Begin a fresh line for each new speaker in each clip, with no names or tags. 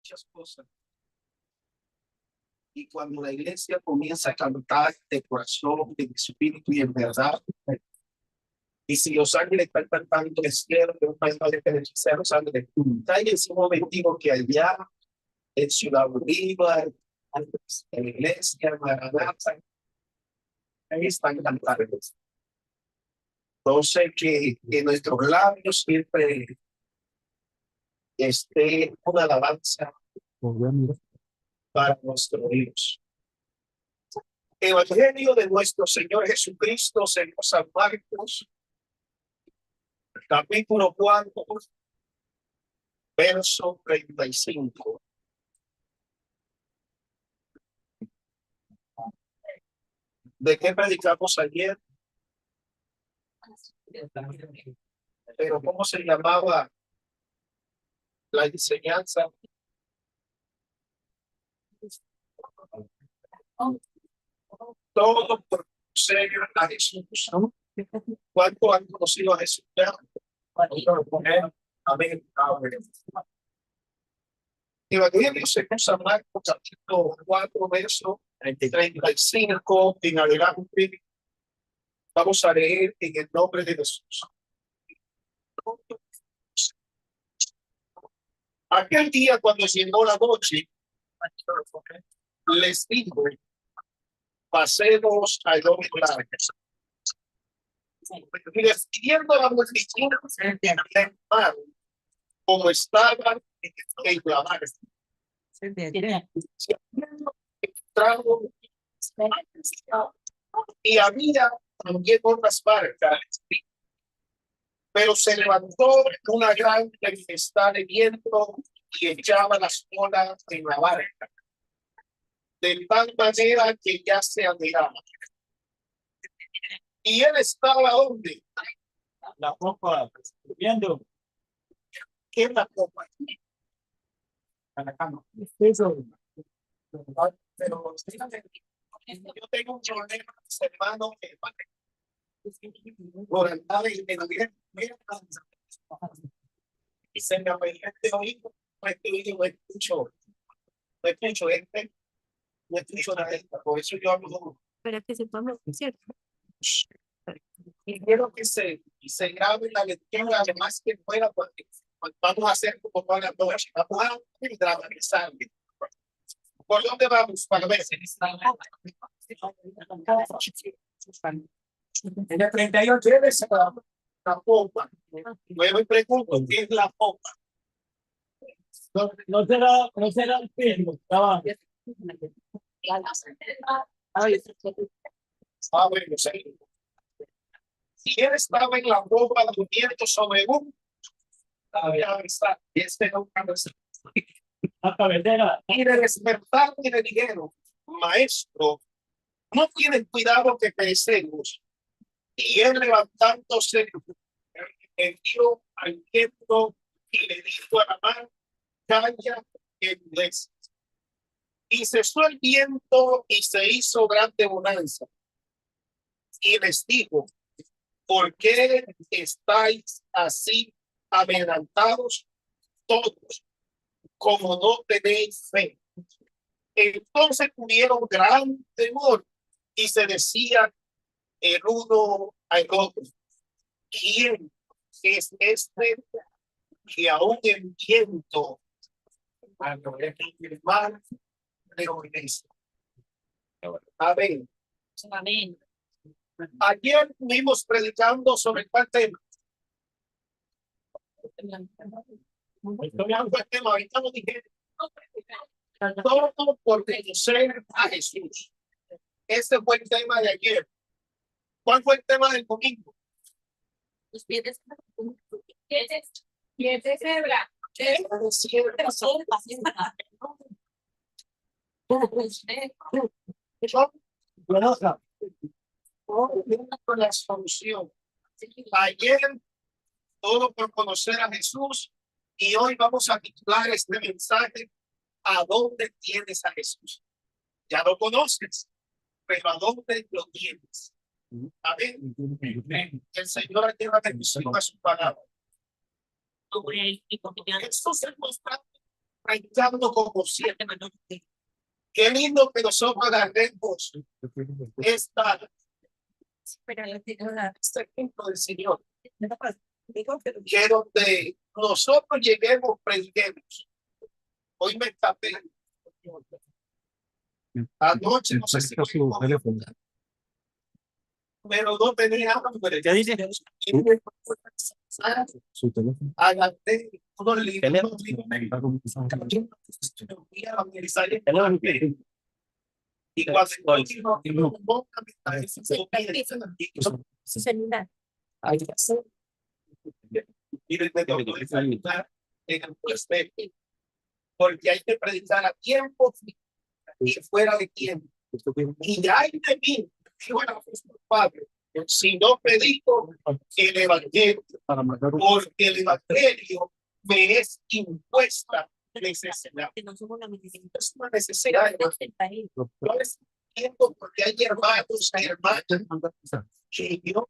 muchas cosas. Y cuando la iglesia comienza a cantar de corazón, de espíritu y en verdad, y si los ángeles están cantando el cielo, de un país de beneficiar los ángeles, está en ese momento que allá en Ciudad Bolívar, en la iglesia, en Maranata, ahí están cantando. Entonces, que en nuestros labios siempre esté una alabanza para nuestro Dios. Evangelio de nuestro Señor Jesucristo según San Marcos, capítulo 4, verso 35. ¿De qué predicamos ayer? Pero ¿cómo se llamaba la enseñanza? Todo por conocer a Jesús. ¿Cuánto han conocido a Jesús? Amén. Evangelio según San Marcos, capítulo 4, verso 35 en adelante. Vamos a leer en el nombre de Jesús. Aquel día, cuando llegó la noche, les dijo: pasemos al otro lado. Y despidiendo la multitud del mar, como estaban en la mar, y había también otras barcas, pero se levantó una gran tempestad de viento y echaba las olas en la barca, de tal manera que ya se anegaba. Y él estaba ¿dónde? La copa, viendo. ¿Qué es la copa? A la cama. Eso. Pero yo tengo un problema, hermano, por andar en la vida. Y se me apelia este oído, no escucho nada, por eso yo hablo.
Para que sepamos, ¿cierto?
Y quiero que se grabe la lectura, además que fuera, porque vamos a hacer como toda la noche, vamos a dramatizar. ¿Por dónde vamos? Para ver. En el 38 es la popa. Luego pregunto, ¿qué es la popa? No será el firmo. Bueno, sí. Si él estaba en la popa durmiendo sobre un y de despertar y le dijeron: maestro, no tienen cuidado que perecemos. Y él, levantándose, envió al viento y le dijo a la mar: calla, enmudece. Y cesó el viento y se hizo grande bonanza. Y les dijo: ¿por qué estáis así amedrentados todos, como no tenéis fe? Entonces tuvieron gran temor y se decían el uno al otro: ¿quién es este que aún el viento al mar le obedece? Amén.
Amén.
Ayer estuvimos predicando sobre cuál tema. Ahorita lo dije. Todo por conocer a Jesús. Este fue el tema de ayer. ¿Cuál fue el tema del domingo?
Los pies de cebra.
La solución. Ayer todo por conocer a Jesús, y hoy vamos a titular este mensaje: ¿a dónde tienes a Jesús? Ya lo conoces, pero ¿a dónde lo tienes? Amén. El Señor lleva bendición a su palabra. Jesús es constante predicando como siempre. Qué lindo que nosotros agarremos este ejemplo del Señor. Que donde nosotros lleguemos, prediquemos. Hoy me tapé. Anoche no sé si pero no tenía hambre.
¿Qué dice? Su teléfono.
Agarré unos libros. Y
Su celular.
porque hay que predicar a tiempo y fuera de tiempo. Y hay de mí, dijo el apóstol Pablo, si no predico el evangelio, porque el evangelio me es impuesta necesidad. Es una necesidad. Yo les entiendo porque hay hermanos y hermanas que yo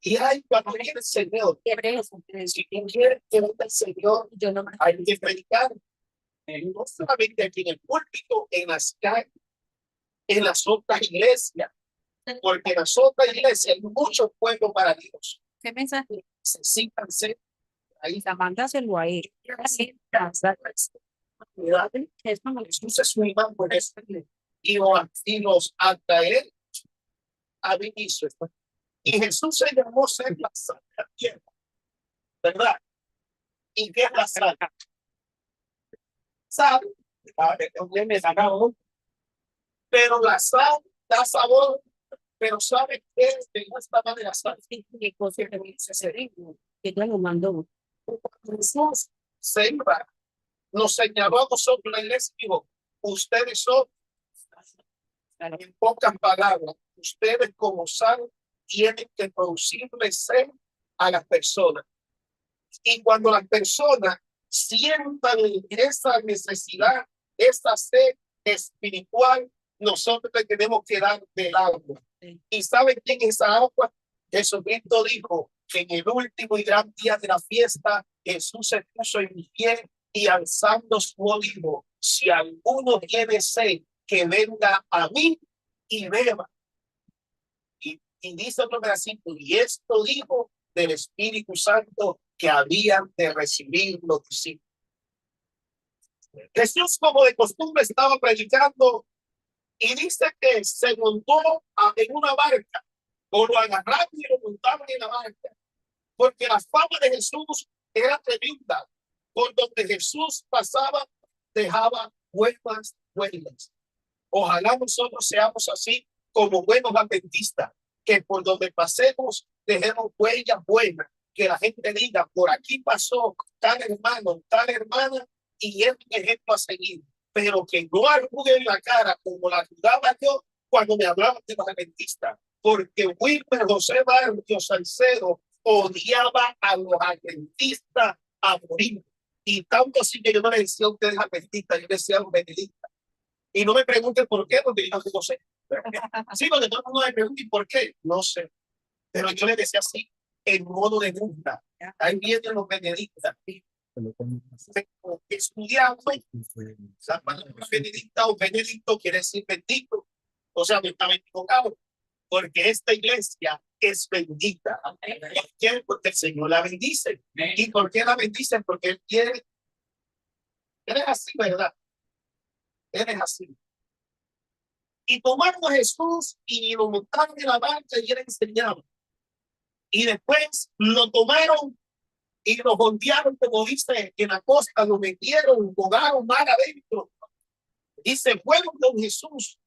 y hay cuando viene el Señor. Si quiere que venga el Señor, hay que predicar. No solamente aquí en el púlpito, en las calles, en las otras iglesias, porque en las otras iglesias hay mucho pueblo para Dios.
¿Qué mensaje?
Necesitan ser ahí.
Mándaselo a él.
Jesús es un imán por eso y los atraer a Vinicio. Y Jesús se llamó ser la sal de la tierra, ¿verdad? ¿Y qué es la sal? Sal, pero la sal da sabor, pero ¿sabe qué es de esta manera sal?
¿Qué cosa que me dice ese ritmo? Que ya lo mandó.
Jesús se iba, nos señaló a nosotros la iglesia y dijo, ustedes son, en pocas palabras, ustedes como sal tienen que producirle sed a las personas. Y cuando las personas sientan esa necesidad, esa sed espiritual, nosotros le tenemos que dar del agua. ¿Y saben quién es esa agua? Jesucristo dijo que en el último y gran día de la fiesta, Jesús se puso en pie y alzando su voz dijo, si alguno tiene sed, que venga a mí y beba. Y dice otro versículo, y esto dijo del Espíritu Santo que habían de recibir los discípulos. Jesús, como de costumbre, estaba predicando y dice que se montó en una barca, o lo agarraron y lo montaron en la barca, porque la fama de Jesús era tremenda. Por donde Jesús pasaba, dejaba huellas, huellas. Ojalá nosotros seamos así como buenos adventistas, que por donde pasemos dejemos huellas buenas, que la gente diga, por aquí pasó tal hermano, tal hermana, y es un ejemplo a seguir, pero que no arrugue en la cara como la arrugaba yo cuando me hablaban de los adventistas, porque Wilmer José Barrio Salcedo odiaba a los adventistas a morir, y tanto así que yo no le decía a ustedes adventistas, yo decía a los benedictas. Y no me pregunten por qué, porque yo no sé. Sí, porque todo el mundo me pregunta por qué, no sé. Pero yo le decía así, en modo de burla. Ahí vienen los benedictas. Estudiando, la palabra benedicta o benedicto quiere decir bendito. O sea, me estaba equivocado, porque esta iglesia es bendita. ¿Por qué? Porque el Señor la bendice. ¿Y por qué la bendice? Porque Él quiere. Él es así, ¿verdad? Él es así. Y tomaron a Jesús y lo montaron en la barca y él enseñaba. Y después lo tomaron y lo voltearon, como dice en la costa, lo metieron, jugaron mar adentro. Y se fueron con Jesús.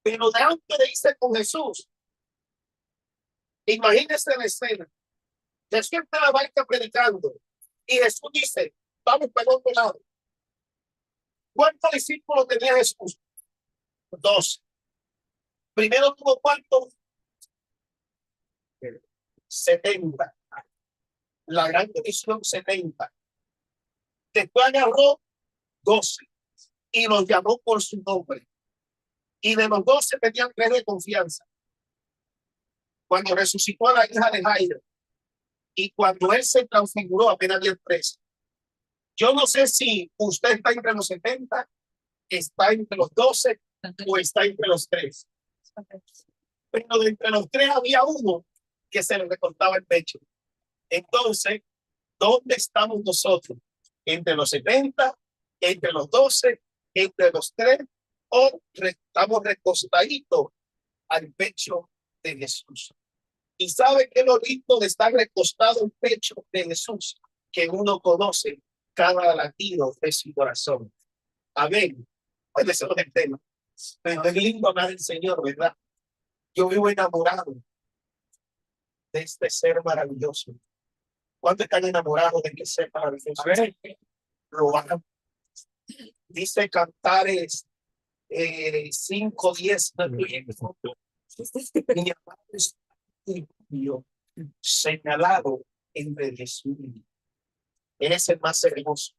Pero de antes de irse con Jesús, imagínense la escena. Jesús está en la barca predicando. Y Jesús dice, vamos para el otro lado. ¿Cuántos discípulos tenía Jesús? 12. Primero tuvo ¿cuántos? 70. La gran comisión 70. Después agarró 12 y los llamó por su nombre. Y de los 12 tenían 3 de confianza. Cuando resucitó a la hija de Jairo y cuando él se transfiguró, apenas había 3. Yo no sé si usted está entre los 70, está entre los 12 o está entre los 3. Pero de entre los 3 había uno que se le recortaba el pecho. Entonces, ¿dónde estamos nosotros? ¿Entre los 70, entre los 12, entre los 3 o estamos recostaditos al pecho de Jesús? Y sabe que lo lindo de estar recostado al pecho de Jesús, que uno conoce cada latido de su corazón. Amén. Pues ese no es el tema. Pero es lindo hablar del Señor, ¿verdad? Yo vivo enamorado de este ser maravilloso. ¿Cuántos están enamorados de que ser maravilloso? A ver, lo hagan. Dice Cantares 5:10. Mi amado es tuyo, señalado entre Jesús. Él es el más hermoso.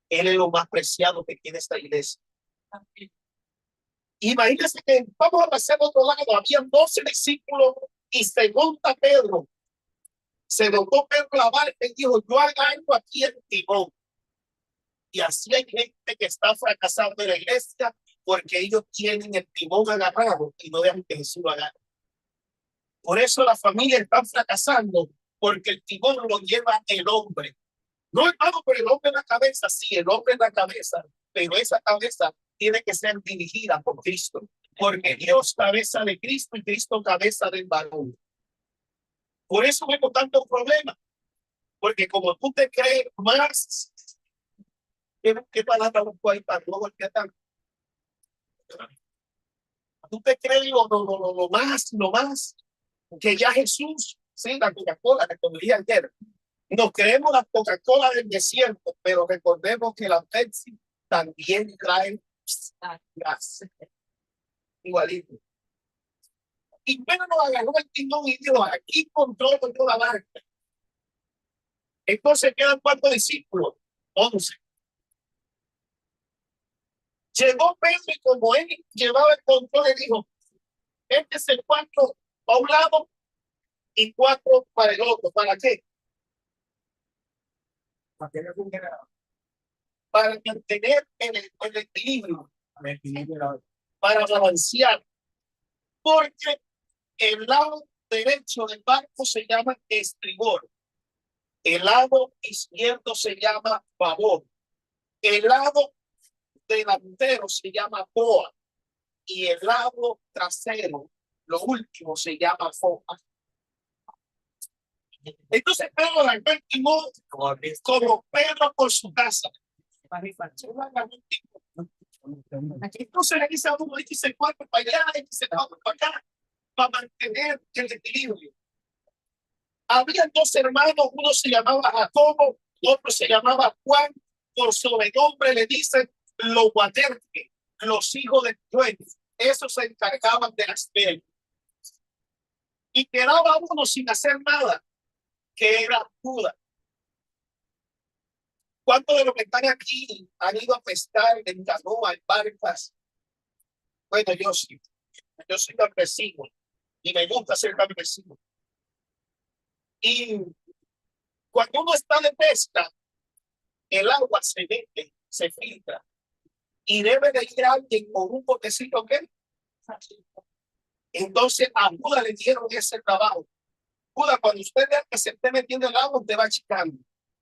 Él es lo más preciado que tiene esta iglesia. Imagínense que vamos a pasar a otro lado. Habían 12 discípulos y se monta Pedro. Se montó Pedro la barca y dijo: yo agarro aquí el timón. Y así hay gente que está fracasando en la iglesia porque ellos tienen el timón agarrado y no dejan que Jesús lo agarre. Por eso la familia está fracasando, porque el timón lo lleva el hombre. No, hermano, pero el hombre en la cabeza, sí, el hombre en la cabeza, pero esa cabeza tiene que ser dirigida por Cristo, porque Dios cabeza de Cristo y Cristo cabeza del varón. Por eso vemos tantos problemas, porque como tú te crees más, ¿qué palabra busco ahí para no golpear tanto? Tú te crees lo más, que ya Jesús, sí, la Coca-Cola, que como dije ayer, nos creemos la Coca-Cola del desierto, pero recordemos que la Pepsi también trae gas. Igualito. Y bueno, nos agarró el timón y dijo: aquí controlo yo la barca. Entonces quedan 4 discípulos, 11. Llegó Pedro y como él llevaba el control, le dijo: este es el 4 a un lado y 4 para el otro. ¿Para qué? Para mantener el equilibrio, para balancear, porque el lado derecho del barco se llama estribor, el lado izquierdo se llama babor, el lado delantero se llama proa y el lado trasero, lo último, se llama foca. Entonces Pedro la timón como Pedro por su casa. Entonces le dice a uno: dice 4 para allá, dice 4 para acá, para mantener el equilibrio. Había 2 hermanos, uno se llamaba Jacobo, otro se llamaba Juan. Por sobrenombre le dicen los Boanerges, los hijos de Trueno. Esos se encargaban de las penas. Y quedaba uno sin hacer nada, que era Judas. ¿Cuántos de los que están aquí han ido a pescar en canoa, en barcas? Bueno, yo sí. Yo soy campesino y me gusta ser campesino. Y cuando uno está de pesca, el agua se mete, se filtra. Y debe de ir alguien con un botecito que. Entonces a Judas le dieron ese trabajo. Judas, cuando usted vea que se esté metiendo el agua, usted va achicando.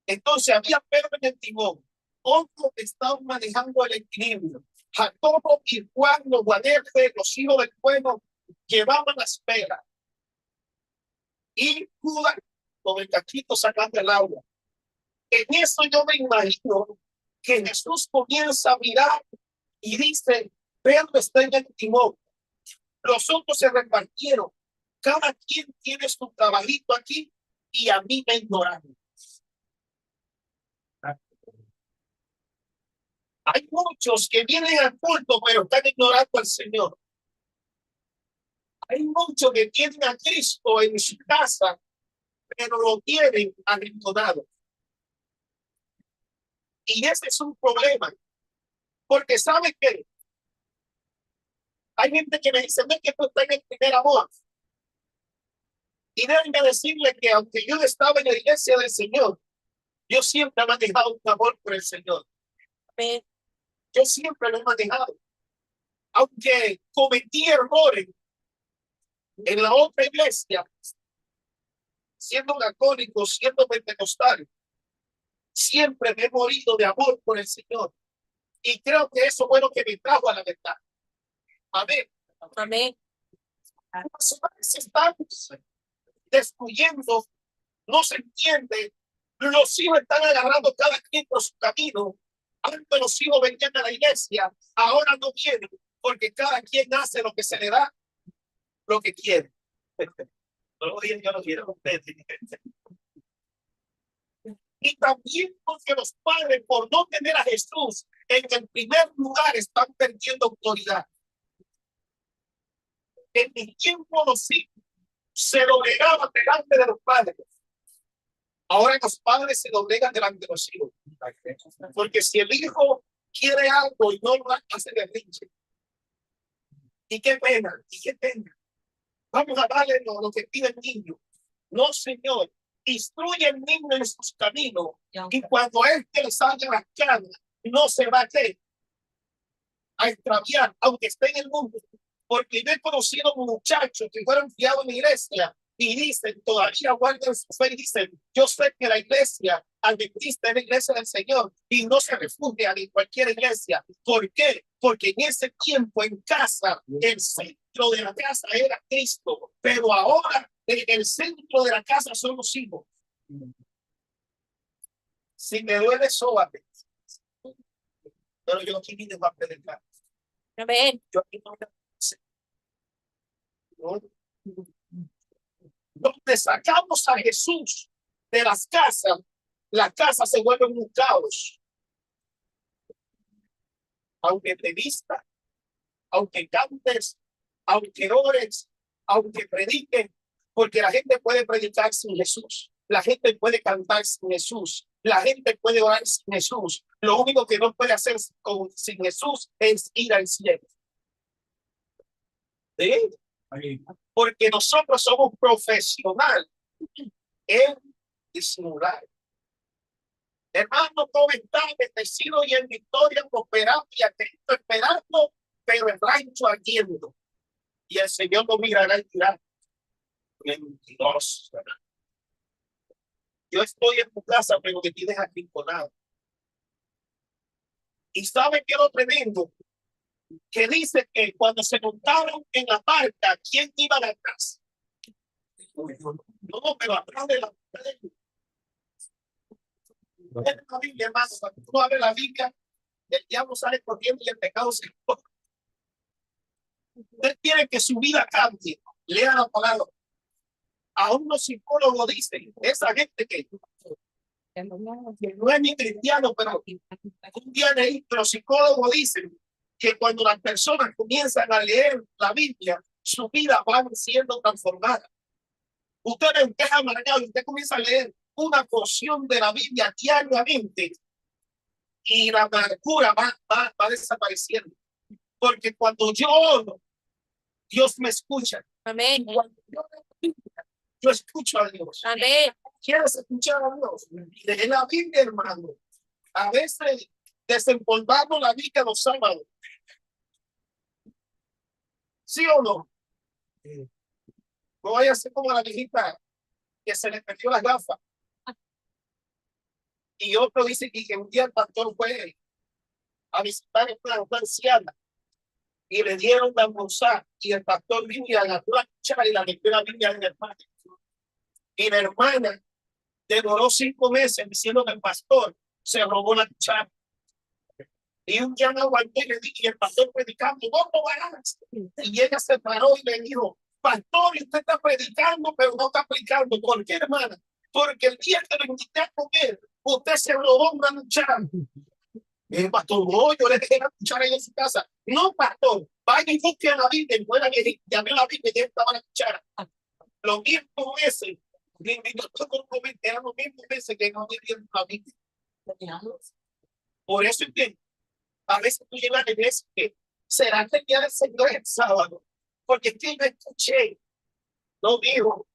Entonces había Pedro en el timón. Otros estaban manejando el equilibrio. Jacobo y Juan, los Boanerges, los hijos del pueblo, llevaban las velas. Y Judas con el cachito sacando el agua. En eso yo me imagino que Jesús comienza a mirar y dice: Pedro está en el timón. Los otros se repartieron. Cada quien tiene su trabajito aquí y a mí me ignoraron. Hay muchos que vienen al culto, pero están ignorando al Señor. Hay muchos que tienen a Cristo en su casa, pero lo tienen abandonado. Y ese es un problema. Porque ¿sabe qué? Hay gente que me dice: no es que tú estás en el primer amor. Y déjenme decirle que aunque yo estaba en la iglesia del Señor, Yo siempre he manejado un amor por el Señor.
Amén.
Yo siempre lo he manejado. Aunque cometí errores en la otra iglesia, siendo católico, siendo pentecostal, siempre me he morido de amor por el Señor. Y creo que eso fue lo que me trajo a la verdad. Amén.
Amén.
Estamos destruyendo, no se entiende. Los hijos están agarrando cada quien por su camino. Antes los hijos venían a la iglesia, ahora no vienen, porque cada quien hace lo que se le da, lo que quiere. Oye, yo no quiero. Y también porque los padres, por no tener a Jesús en el primer lugar, están perdiendo autoridad. En mi tiempo los hijos se doblegaban delante de los padres. Ahora los padres se doblegan delante de los hijos. Porque si el hijo quiere algo y no lo hace de berrinche. Y qué pena, y qué pena. Vamos a darle lo que pide el niño. No, Señor. Instruye al niño en sus caminos. Y cuando él le salga las canas, no se va a extraviar, aunque esté en el mundo. Porque yo he conocido muchachos que fueron criados en la iglesia y dicen, todavía guardan su fe y dicen, yo sé que la iglesia adventista es la iglesia del Señor y no se refugian en cualquier iglesia. ¿Por qué? Porque en ese tiempo en casa, el centro de la casa era Cristo, pero ahora el centro de la casa son los hijos. Si me duele, sóbate. Pero yo aquí vine a predicar.
Amén.
Yo aquí no. Donde sacamos a Jesús de las casas se vuelven un caos. Aunque te vistas, aunque cantes, aunque ores, aunque prediquen, porque la gente puede predicar sin Jesús, la gente puede cantar sin Jesús, la gente puede orar sin Jesús. Lo único que no puede hacer sin Jesús es ir al cielo. ¿Sí? Porque nosotros somos profesionales en disimular. Hermano, todo está bendecido y en victoria prosperando y atento esperando, pero el rancho ardiendo. Y el Señor lo mirará y dirá, mentiroso. Yo estoy en tu casa, pero me tienes arrinconado. Y ¿sabe qué es lo tremendo? Que dice que cuando se montaron en la barca, ¿quién iba atrás? No, pero atrás de la Biblia, hermano, cuando tú abres la Biblia, el diablo sale corriendo y el pecado se corre. Usted quiere que su vida cambie. Lea la palabra. Aún los psicólogos dicen, esa gente que no es ni cristiano, pero un día leí, los psicólogos dicen que cuando las personas comienzan a leer la Biblia, su vida va siendo transformada. Usted es amargado y usted comienza a leer una porción de la Biblia diariamente y la amargura va desapareciendo. Porque cuando yo oro, Dios me escucha.
Amén.
Cuando yo escucho a Dios.
Amén.
¿Quieres escuchar a Dios? En la Biblia, hermano, a veces desempolvamos la Biblia los sábados. ¿Sí o no? No vaya a ser como la viejita que se le perdió las gafas. Y otro dice que un día el pastor fue a visitar a una anciana y le dieron la almorzar y el pastor vino y agarró la cuchara y la metió en la Biblia en el patio. Y la hermana demoró 5 meses diciendo que el pastor se robó la cuchara. Y un día no aguanté y le dije, y el pastor predicando, no lo hagas. Y ella se paró y le dijo, pastor, usted está predicando, pero no está aplicando. ¿Por qué, hermana? Porque el día que lo invité a comer, usted se robó una cuchara. Pastor, no, yo le dejé la cuchara en su casa. No, pastor, vaya y busque a la Biblia. Y fuera que llamé a la Biblia y ya estaba la cuchara. Los mismos meses, le invitó a comer, eran los mismos meses que no tenían la Biblia. Por eso es que a veces tú llegas a la iglesia que será que el día del Señor es el sábado. Porque es que yo escuché, no digo,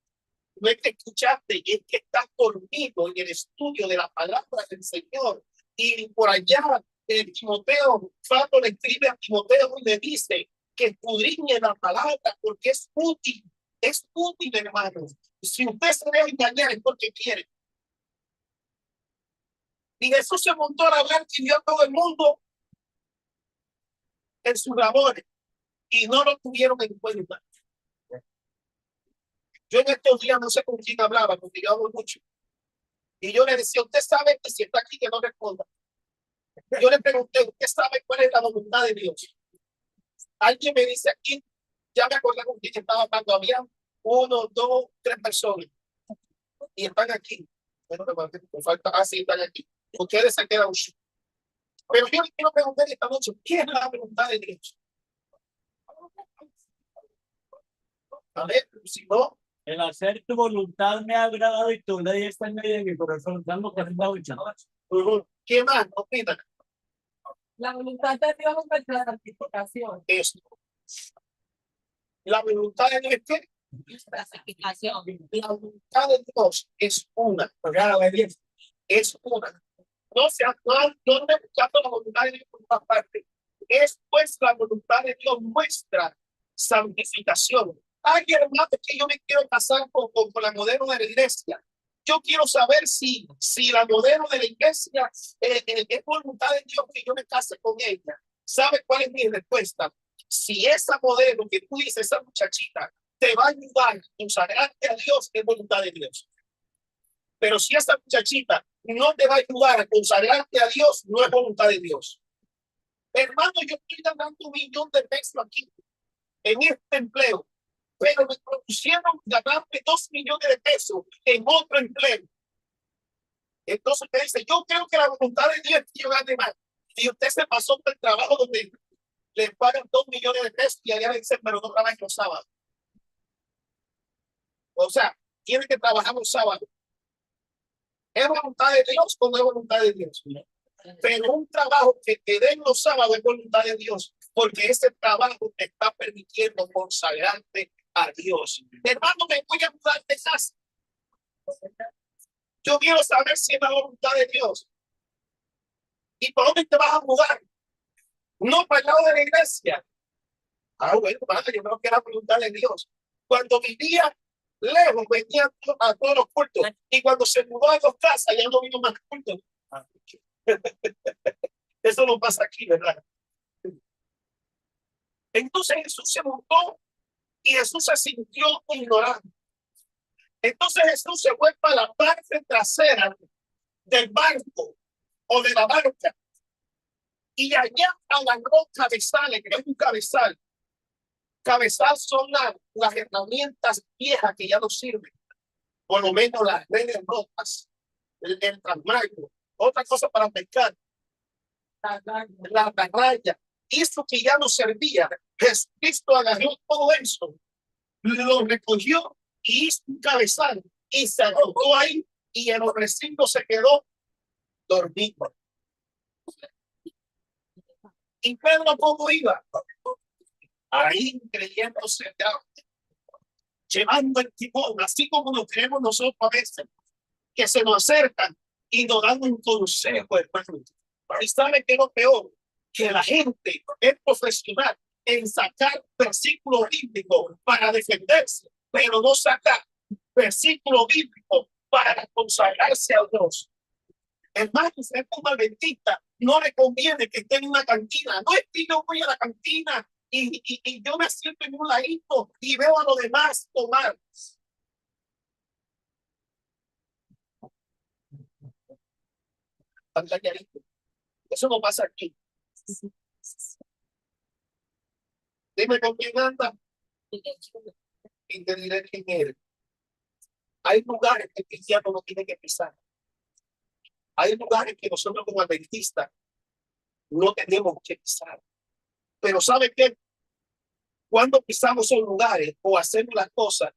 no es que escuchaste, es que estás dormido en el estudio de la palabra del Señor. Y por allá, Timoteo, Pablo le escribe a Timoteo y le dice que escudriñe la palabra porque es útil, hermano. Si usted se debe engañar es porque quiere. Y Jesús se montó a hablar y vio a todo el mundo en sus labores y no lo tuvieron en cuenta. Yo en estos días no sé con quién hablaba, porque yo hablo mucho. Y yo le decía, usted sabe que si está aquí que no responda. Yo le pregunté, ¿usted sabe cuál es la voluntad de Dios? Alguien me dice aquí, ya me acordé con quién estaba hablando, había 1, 2, 3 personas y están aquí. Bueno, me falta, así están aquí. Ustedes se quedan. Pero yo le quiero preguntar esta noche, ¿qué es la voluntad de Dios? A ver, si no,
El hacer tu voluntad me ha agradado y tu ley está en medio de mi corazón. Dando 48.
¿qué más? Opina.
La voluntad de Dios es nuestra santificación.
Eso. La voluntad de Dios es que
Nuestra santificación.
la voluntad de Dios es una. Es una. No se no buscando la voluntad de Dios por una parte. Es pues la voluntad de Dios nuestra santificación. Ay, hermano, que yo me quiero casar con la modelo de la iglesia. Yo quiero saber si la modelo de la iglesia es voluntad de Dios que yo me case con ella. ¿Sabe cuál es mi respuesta? Si esa modelo que tú dices, esa muchachita, te va a ayudar a consagrarte a Dios, es voluntad de Dios. Pero si esa muchachita no te va a ayudar a consagrarte a Dios, no es voluntad de Dios. Hermano, yo estoy ganando $1,000,000 aquí en este empleo, pero me propusieron ganarme $2,000,000 en otro empleo. Entonces usted dice, yo creo que la voluntad de Dios es que yo gane más. Y usted se pasó por el trabajo donde le pagan $2,000,000 y allá le dicen, pero no trabajan los sábados. O sea, tiene que trabajar los sábados. ¿Es voluntad de Dios o no es voluntad de Dios? Pero un trabajo que te den los sábados es voluntad de Dios, porque ese trabajo te está permitiendo consagrarte a Dios. Hermano, me voy a mudar de casa. Yo quiero saber si es la voluntad de Dios. ¿Y por dónde te vas a mudar? No para el lado de la iglesia. Ah, bueno, yo creo que era la voluntad de Dios. Cuando vivía lejos, venía a todos los cultos. Y cuando se mudó a 2 casas, ya no vino más cultos. Eso no pasa aquí, ¿verdad? Entonces Jesús se montó y Jesús se sintió ignorante. Entonces Jesús se vuelve a la parte trasera del barco o de la barca y allá agarró cabezales, que es un cabezal. Cabezal son las herramientas viejas que ya no sirven, por lo menos las redes rotas, el transmarco, otra cosa para pescar, la raya, eso que ya no servía. Jesucristo agarró todo eso, lo recogió y hizo un cabezal y se arrojó ahí y en los recintos se quedó dormido. ¿Y Pedro cómo iba? Ahí creyéndose llevando el timón, así como nos creemos nosotros a veces, que se nos acercan y nos dan un consejo, hermano. Y sabe que lo peor, que la gente es profesional en sacar versículos bíblicos para defenderse, pero no sacar versículos bíblicos para consagrarse a Dios. Hermano, usted como adventista, no le conviene que esté en una cantina. No es que yo voy a la cantina y yo me siento en un ladito y veo a los demás tomar. Eso no pasa aquí. Dime con quién anda y te diré quién eres. Hay lugares que el cristiano no tiene que pisar. Hay lugares que nosotros como adventistas no tenemos que pisar. Pero ¿sabe qué? Cuando pisamos esos lugares o hacemos las cosas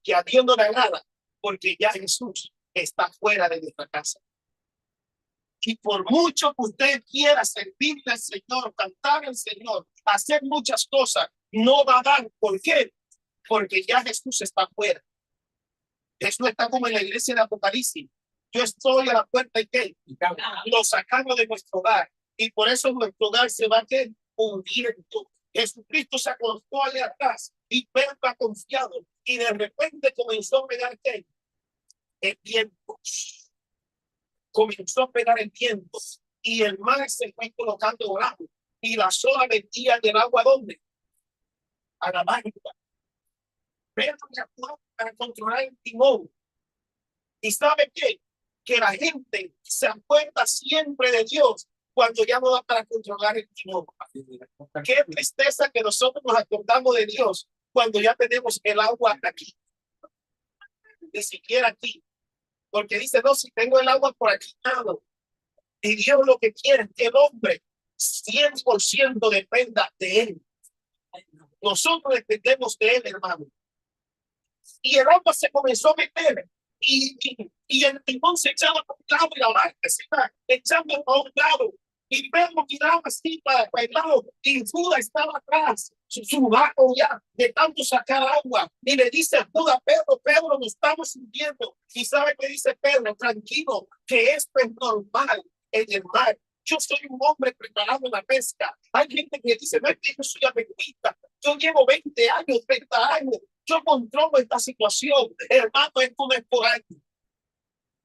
que a Dios no le agrada, porque ya Jesús está fuera de nuestra casa. Y por mucho que usted quiera servirle al Señor, cantar al Señor, hacer muchas cosas, no va a dar. ¿Por qué? Porque ya Jesús está fuera. Eso está como en la iglesia de Apocalipsis. Yo estoy a la puerta y que lo sacamos de nuestro hogar. Y por eso nuestro hogar se va a quedar hundiendo. Jesucristo se acostó allá atrás y Pedro ha confiado. Y de repente comenzó a pegar ¿qué? El viento. Comenzó a pegar el viento. Y el mar se fue colocando bajo. Y las olas metían el agua ¿dónde? A la barca. Pedro actuó para controlar el timón. ¿Y sabe qué? Que la gente se acuerda siempre de Dios cuando ya no da para controlar el timón. Qué tristeza que nosotros nos acordamos de Dios cuando ya tenemos el agua aquí. Ni siquiera aquí. Porque dice, no, si tengo el agua por aquí, no. Y Dios lo que quiere es que el hombre 100% dependa de él. Nosotros dependemos de él, hermano. Y el agua se comenzó a meter. Y el timón se echaba por un lado y la barca se iba echando por un lado. Y Pedro miraba así para el lado y Judas estaba atrás, su barco ya de tanto sacar agua. Y le dice a Judas, Pedro, nos estamos hundiendo. Y sabe que dice Pedro, tranquilo, que esto es normal en el mar. Yo soy un hombre preparado en la pesca. Hay gente que dice, no es que yo soy adventista. Yo llevo 20 años, 30 años. Yo controlo esta situación. Hermano, esto no es por año.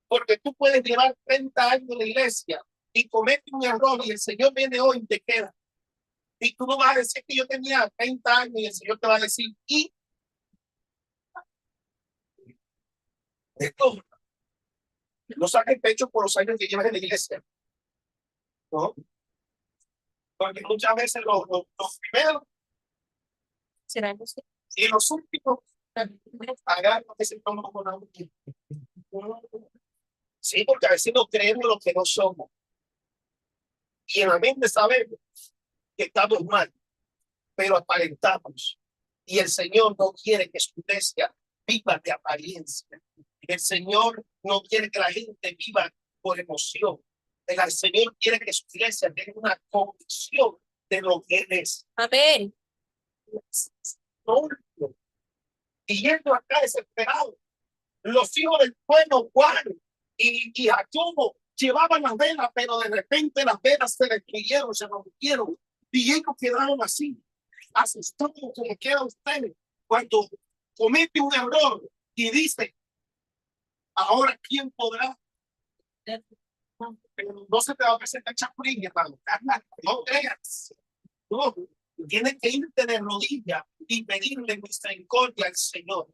Porque tú puedes llevar 30 años en la iglesia y comete un error y el Señor viene hoy y te queda. Y tú no vas a decir que yo tenía 30 años y el Señor te va a decir, y esto no saques pecho por los años que llevas en la iglesia. ¿No? Porque muchas veces los primeros
¿Será que sí?
y los últimos agarran ese tono con la última. Sí, porque a veces no creemos lo que no somos. Y en la mente sabemos que estamos mal, pero aparentamos. Y el Señor no quiere que su iglesia viva de apariencia. El Señor no quiere que la gente viva por emoción. El Señor quiere que su iglesia tenga una convicción de lo que Él es.
Amén.
No, y yendo acá desesperado, los hijos del pueblo Juan y Jacobo llevaban las velas, pero de repente las velas se destruyeron, se rompieron y ellos quedaron así, asustados como queda usted cuando comete un error y dice, ahora quién podrá. Pero no se te va a presentar chapulín, hermano. No creas. No, tienes que irte de rodillas y pedirle misericordia al Señor.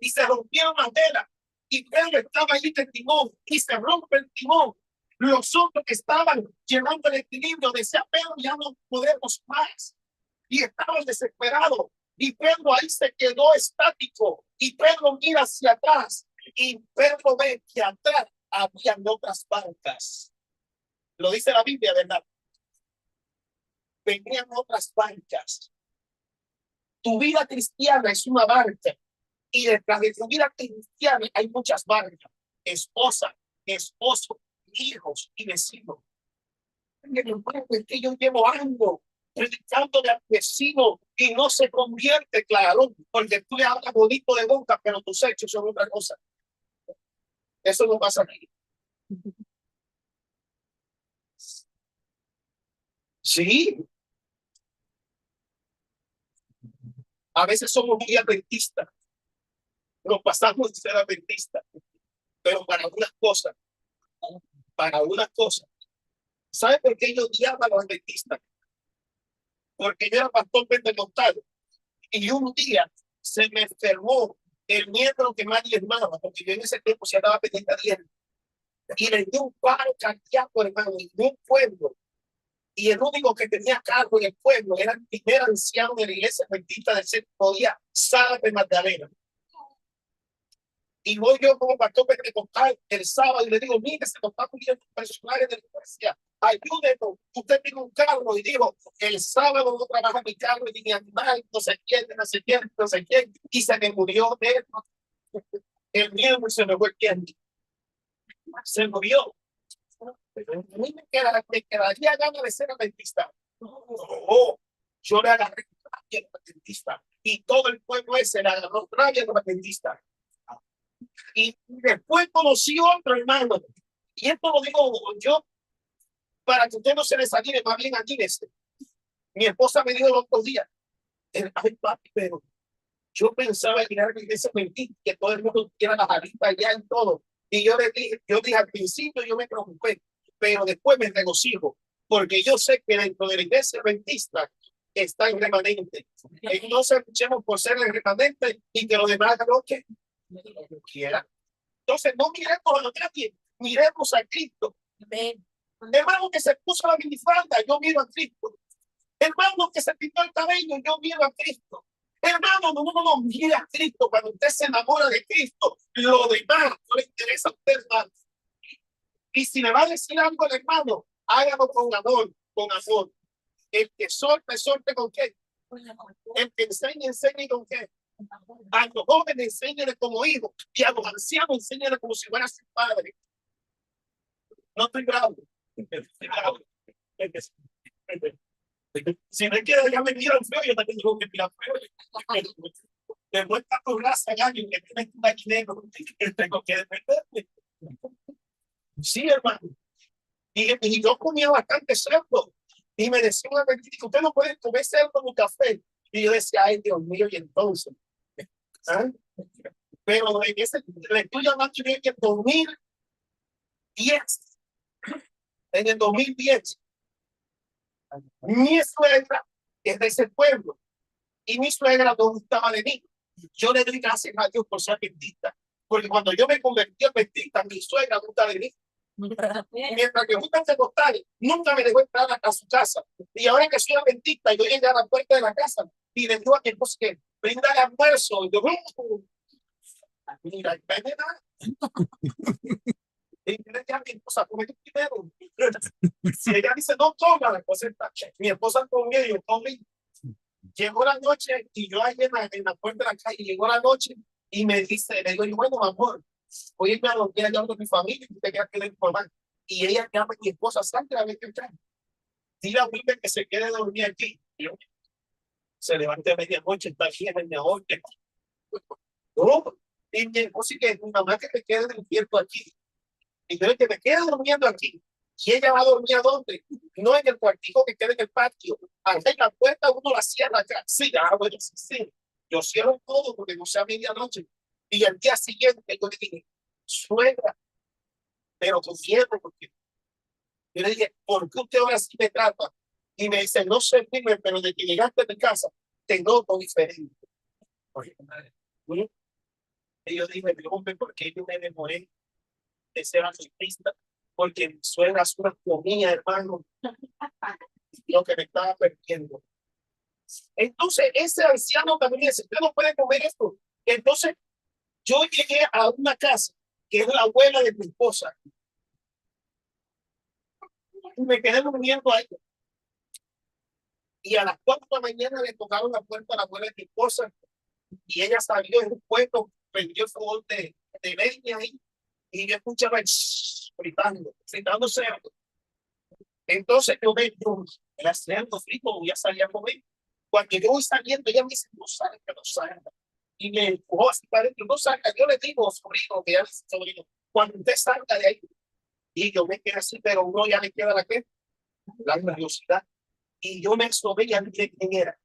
Y se rompieron las velas. Y Pedro estaba ahí en el timón y se rompe el timón. Los otros que estaban llevando el equilibrio decían, Pedro, ya no podemos más. Y estaban desesperados. Y Pedro ahí se quedó estático. Y Pedro mira hacia atrás. Y Pedro ve que atrás habían otras barcas. Lo dice la Biblia, ¿verdad? Venían otras barcas. Tu vida cristiana es una barca. Y detrás de tu vida cristiana hay muchas barcas. Esposa, esposo, hijos y vecinos. Es que yo llevo años predicándole al vecino y no se convierte, claro, porque tú le hablas bonito de boca, pero tus hechos son otra cosa. Eso no pasa aquí. Sí. A veces somos muy adventistas. Nos pasamos de ser adventistas. Pero para unas cosas. Para unas cosas. ¿Sabe por qué yo odiaba a los adventistas? Porque yo era pastor pentecostal. Y un día se me enfermó el miembro que más diezmaba, porque yo en ese tiempo se andaba pendiente a diezmo. Y le dio un paro cardíaco, hermano, en un pueblo. Y el único que tenía cargo en el pueblo era el primer anciano de la iglesia adventista del séptimo día, Sara de Magdalena. Y voy yo como pastor pentecostal el sábado y le digo, mire, se nos está muriendo un personaje de la iglesia, ayúdenos, usted tiene un carro. Y digo, el sábado no trabaja mi carro y mi animal, no sé quién, no sé quién, no sé quién, y se me murió de el miembro, se me fue quién. Se murió. Pero a mí me quedaría ganas de ser adventista. No, yo le agarré rabia a los adventistas y todo el pueblo ese le agarró rabia a los adventistas. Y después conocí otro hermano. Y esto lo digo yo para que usted no se desanime, más bien anímese. Mi esposa me dijo los otros días, ay papi, pero yo pensaba llegar a la iglesia mentir, que todo el mundo quiera la jarita allá en todo. Y yo dije al principio, yo me preocupé, pero después me regocijo, porque yo sé que dentro de la iglesia adventista está el remanente. No se luchemos por ser el remanente y que los demás hagan lo que quieran. Entonces, no miremos a nadie, miremos a Cristo. Hermano que se puso la minifalda, yo miro a Cristo. Hermano que se pintó el cabello, yo miro a Cristo. Hermano, no, mira a Cristo. Cuando usted se enamora de Cristo, lo demás no le interesa a usted, hermano. Y si le va a decir algo al hermano, hágalo con amor, con amor. El que sorte con qué. El que enseñe con qué. A los jóvenes enséñenle como hijos y a los ancianos enséñenle como si fuera su padre. No estoy bravo. Estoy bravo. Si no quiere, ya me miran feo, yo también tengo que mirar feo. Te muestra tu raza, alguien que tiene un maquinero, tengo que defenderme. Sí, hermano. Y yo comía bastante cerdo. Y me decía una vez, usted no puede comer cerdo con un café. Y yo decía, ay, Dios mío, y entonces. ¿Ah? Pero en ese, le estoy llamando en el 2010. En el 2010. Mi suegra es de ese pueblo y mi suegra no gustaba de mí. Yo le doy gracias a Dios por ser adventista, porque cuando yo me convertí a adventista, mi suegra gusta de mí. Mientras que gustan de costar, nunca me dejó entrar a su casa. Y ahora que soy adventista, yo llegué a la puerta de la casa y le digo a mi esposa que brinda el almuerzo. Y yo, mira, y yo le dije a mi esposa, come primero. Si ella dice, no toma, la cosa está. Mi esposa comió y yo comí. Llegó la noche y yo ahí en la puerta de la calle, llegó la noche y me dice, le digo, bueno, amor, hoy me dormí allá con mi familia y te quedas que le informar. Y ella llama a mi esposa, Sandra, a ver qué trae. Dile a Wilber que se quede dormir aquí. Y yo, se levanta a medianoche, está bien en mi orden. No, y mi esposa, que mi mamá que me quede despierto aquí. Y yo que me quede durmiendo aquí. ¿Y ella va a dormir a dónde? No en el cuartico que queda en el patio. Allá en la puerta uno la cierra acá. Sí, bueno, sí. Yo cierro todo porque no sea medianoche. Y al día siguiente yo le dije, suegra, pero con miedo, porque yo le dije, ¿por qué usted ahora sí me trata? Y me dice, no sé, dime, pero de que llegaste a mi casa, te noto diferente. Y yo dije, hombre, ¿por qué yo me demoré de ser artista? Porque mi suegra es una comida, hermano, lo que me estaba perdiendo. Entonces, ese anciano también dice, usted no puede comer esto. Entonces, yo llegué a una casa, que es la abuela de mi esposa, y me quedé durmiendo ahí. Y a las 4 de la mañana le tocaron la puerta a la abuela de mi esposa, y ella salió en un puesto, prendió el fogón de leña ahí, y yo escuchaba fritando cerdo. Entonces yo me el cerdo frito, voy a salir a comer. Cuando yo voy saliendo, ella me dice, no salga, no salga. Y me empujó así para adentro, no salga. Yo le digo, sobrino, que ya sobrino, cuando usted salga de ahí, y yo me quedé así, pero uno ya le queda la curiosidad. Y yo me asomé y ya miré quién era.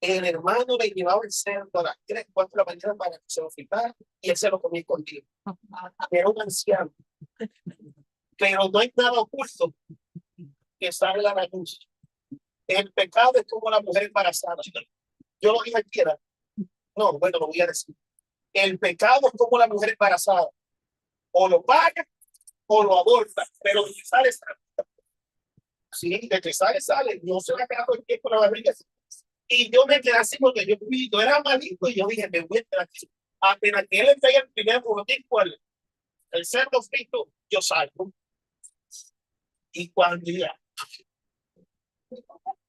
El hermano le llevaba el cerdo a las 3, 4 de la mañana para que se lo fritara y él se lo comía contigo. Era un anciano. Pero no hay nada oculto que salga a la luz. El pecado es como la mujer embarazada. Yo lo dije aquí, no, bueno, lo voy a decir. El pecado es como la mujer embarazada. O lo paga o lo aborta, pero de que sale, sale. Sí, de que sale. No se me ha quedado el tiempo la barriga. Y yo me quedé así porque yo era malito y yo dije, me voy a quedar aquí. Apenas que él le pega el primer botico, el cerdo frito, yo salgo. Y cuando ya,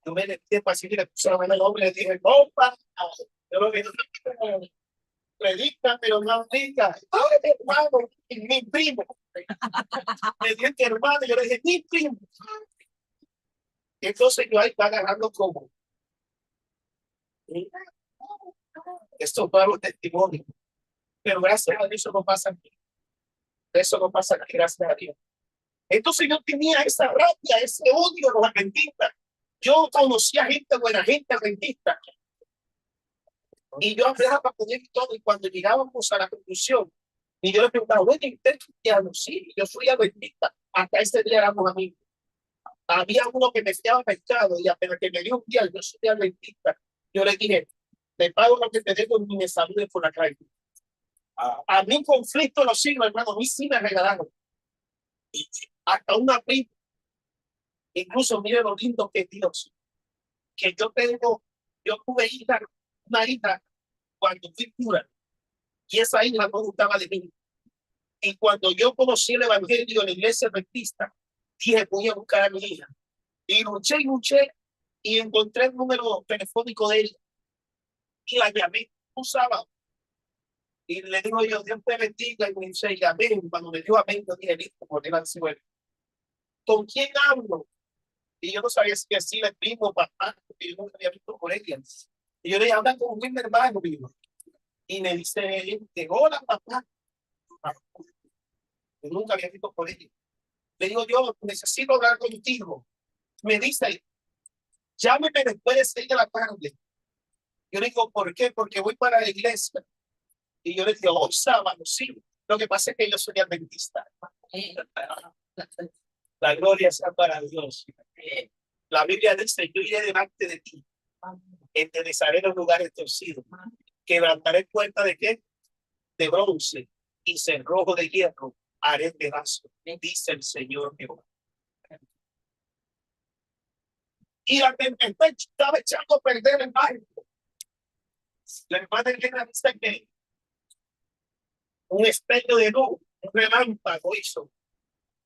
yo me metí así y le puse la mano al hombre y le dije, compa, yo lo que predica, pero no diga, ay, hermano, mi primo. Me dio que hermano, yo le dije, mi primo. Y entonces yo ahí va agarrando como. Esto fue un testimonio. Pero gracias a Dios eso no pasa aquí. Eso no pasa aquí, gracias a Dios. Entonces yo tenía esa rabia, ese odio a los adventistas. Yo conocía gente buena, gente adventista. Y yo hablaba con ellos y todo. Y cuando llegábamos a la conclusión, y yo le preguntaba, bueno, ¿y usted es cristiano? Sí, yo soy adventista. Hasta ese día éramos amigos. Había uno que me fiaba pescado y apenas que me dio un día, yo soy adventista. Yo le dije, te pago lo que te debo y me saludes por la calle. A mí conflicto los siglos, hermano, a mí sí me regalaron. Y hasta una prima, incluso mire lo lindo que es Dios. Que yo tuve hija, una hija cuando fui cura, y esa hija no gustaba de mí. Y cuando yo conocí el evangelio en la iglesia adventista, dije, voy a buscar a mi hija. Y luché, y encontré el número telefónico de ella. Y la llamé un sábado. Y le digo yo, Dios te bendiga. Y me dice, amén. Cuando me dijo amén, yo dije, listo, por el anzuelo. ¿Con quién hablo? Y yo no sabía si decirle primo o papá, porque yo nunca había visto por ella. Y yo le dije, habla con un hermano mío. Y me dice, hola papá. Yo nunca había visto por ella. Le digo, yo necesito hablar contigo. Me dice, llámeme después de 6 de la tarde. Yo le digo, ¿por qué? Porque voy para la iglesia. Y yo le digo, hoy sábado, sí. Lo que pasa es que yo soy adventista. La gloria sea para Dios. La Biblia dice, yo iré delante de ti. Enderezaré los lugares torcidos. Quebrantaré puertas de qué? De bronce y cerrojo de hierro. Haré pedazo. Dice el Señor Jehová. Y la tempestad estaba echando a perder el barco. La hermana Elena dice que un espejo de luz, un relámpago hizo.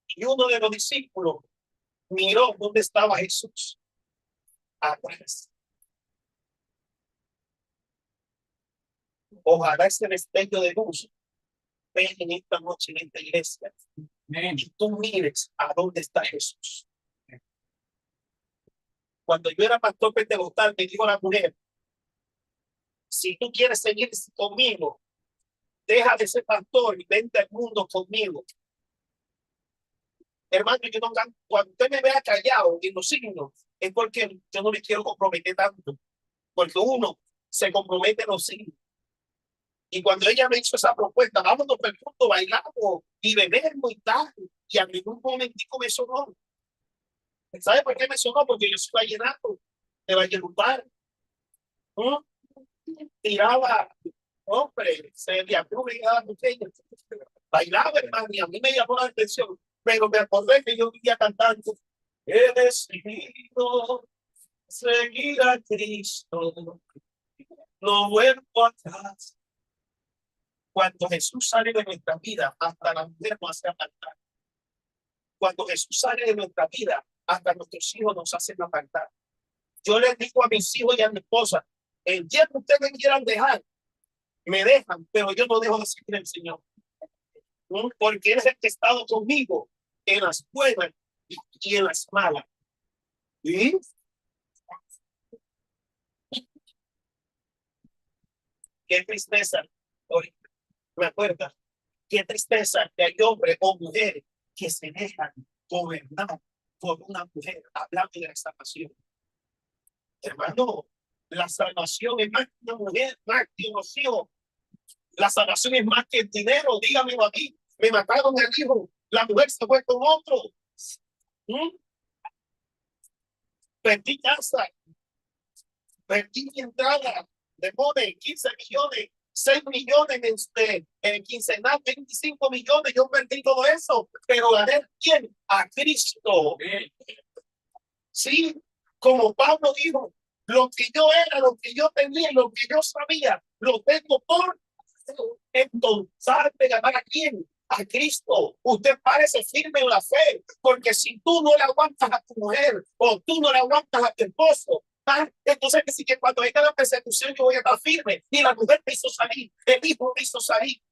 Y uno de los discípulos miró dónde estaba Jesús. Atrás. Ojalá ese destello de luz ven en esta noche en esta iglesia. Y tú mires a dónde está Jesús. Cuando yo era pastor pentecostal, me dijo la mujer, si tú quieres seguir conmigo, deja de ser pastor y vente al mundo conmigo. Hermano, yo no, cuando usted me vea callado en los signos, es porque yo no me quiero comprometer tanto. Porque uno se compromete en los signos. Y cuando ella me hizo esa propuesta, vámonos por el mundo, bailamos y bebemos y tal. Y a mí un momentico me sonó. ¿Sabe por qué me sonó? Porque yo soy vallenato, de Valledupar. ¿No? Tiraba, hombre, se le a bailaba, hermano, y a mí me llamó la atención. Pero me acordé que yo vivía cantando. He decidido seguir a Cristo. No vuelvo atrás. Cuando Jesús sale de nuestra vida, hasta la mujer nos hace apartar. Cuando Jesús sale de nuestra vida, hasta nuestros hijos nos hacen apartar. Yo les digo a mis hijos y a mi esposa, el día que ustedes me quieran dejar, me dejan, pero yo no dejo de seguir al Señor. Porque Él es el que ha estado conmigo en las buenas y en las malas. ¿Sí? Qué tristeza. Me acuerdo. Qué tristeza que hay hombres o mujeres que se dejan gobernar por una mujer hablando de la salvación. Hermano, la salvación es más que una mujer, más que unos hijos. La salvación es más que el dinero. Dígamelo a mí. Me mataron al hijo. La mujer se fue con otro. Perdí casa. Perdí mi entrada de money, 15 millones. 6 millones en quincenal, 25 millones, yo perdí todo eso, pero gané bien a Cristo. Sí, como Pablo dijo, lo que yo era, lo que yo tenía, lo que yo sabía, lo tengo por entonces ganar a quién, a Cristo. Usted parece firme en la fe, porque si tú no le aguantas a tu mujer o tú no le aguantas a tu esposo, entonces sí que cuando venga la persecución yo voy a estar firme. Y la mujer me hizo salir, el hijo me hizo salir.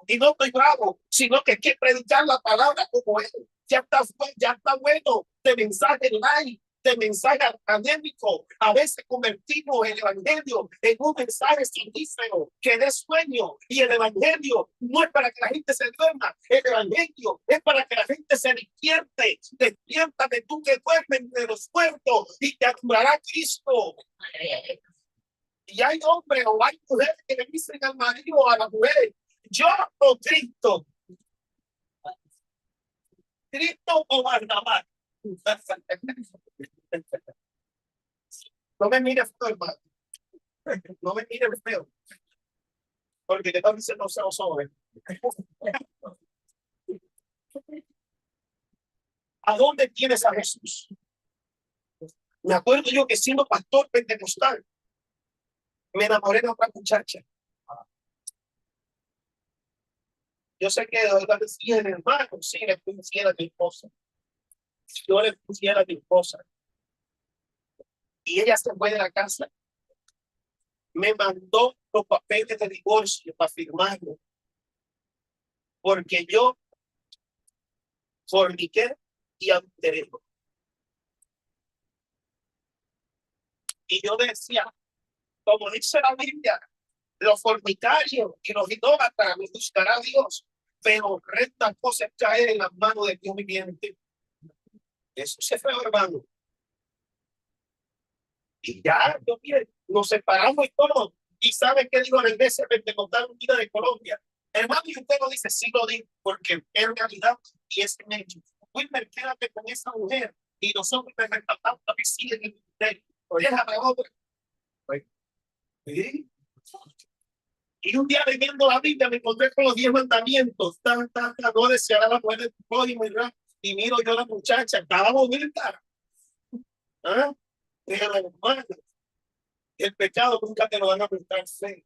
Y no estoy bravo, sino que hay que predicar la palabra como él. Ya está bueno de mensaje live. de mensaje académico. A veces convertimos el evangelio en un mensaje científico que dé sueño. Y el evangelio no es para que la gente se duerma. El evangelio es para que la gente se despierte. Despiértate tú que duermes de los muertos y te adorará Cristo. Y hay hombres o hay mujeres que le dicen al marido o a la mujer: yo o Cristo. Cristo o Barnabás. No me mires feo, hermano. No me mires feo. Porque te están diciendo no se lo sobre. ¿A dónde tienes a Jesús? Me acuerdo yo que siendo pastor pentecostal, me enamoré de otra muchacha. Yo sé que ahora decía el hermano, sí, le pusiera a mi esposa. Yo le pusiera a mi esposa. Y ella se fue de la casa. Me mandó los papeles de divorcio para firmarlo. Porque yo forniqué y adulteré. Y yo decía, como dice la Biblia, los fornicarios y los idólatras los buscará Dios, pero recta cosa es caer en las manos de Dios viviente. Eso se fue, hermano. Y ya, yo bien, nos separamos y todo. ¿Y sabe qué digo en la iglesia pentecostal unida de Colombia? Hermano, y usted lo dice, sí lo digo, porque es realidad y es un hecho. Wilmer, quédate con esa mujer y nosotros te rescatamos a vivir en el ministerio. Déjame otra. ¿Sí? Y un día leyendo la Biblia me encontré con los 10 mandamientos. No deseará la mujer de tu prójimo. Y miro yo a la muchacha, estaba bonita. ¿Ah? Pero hermano, el pecado nunca te lo van a prestar fe.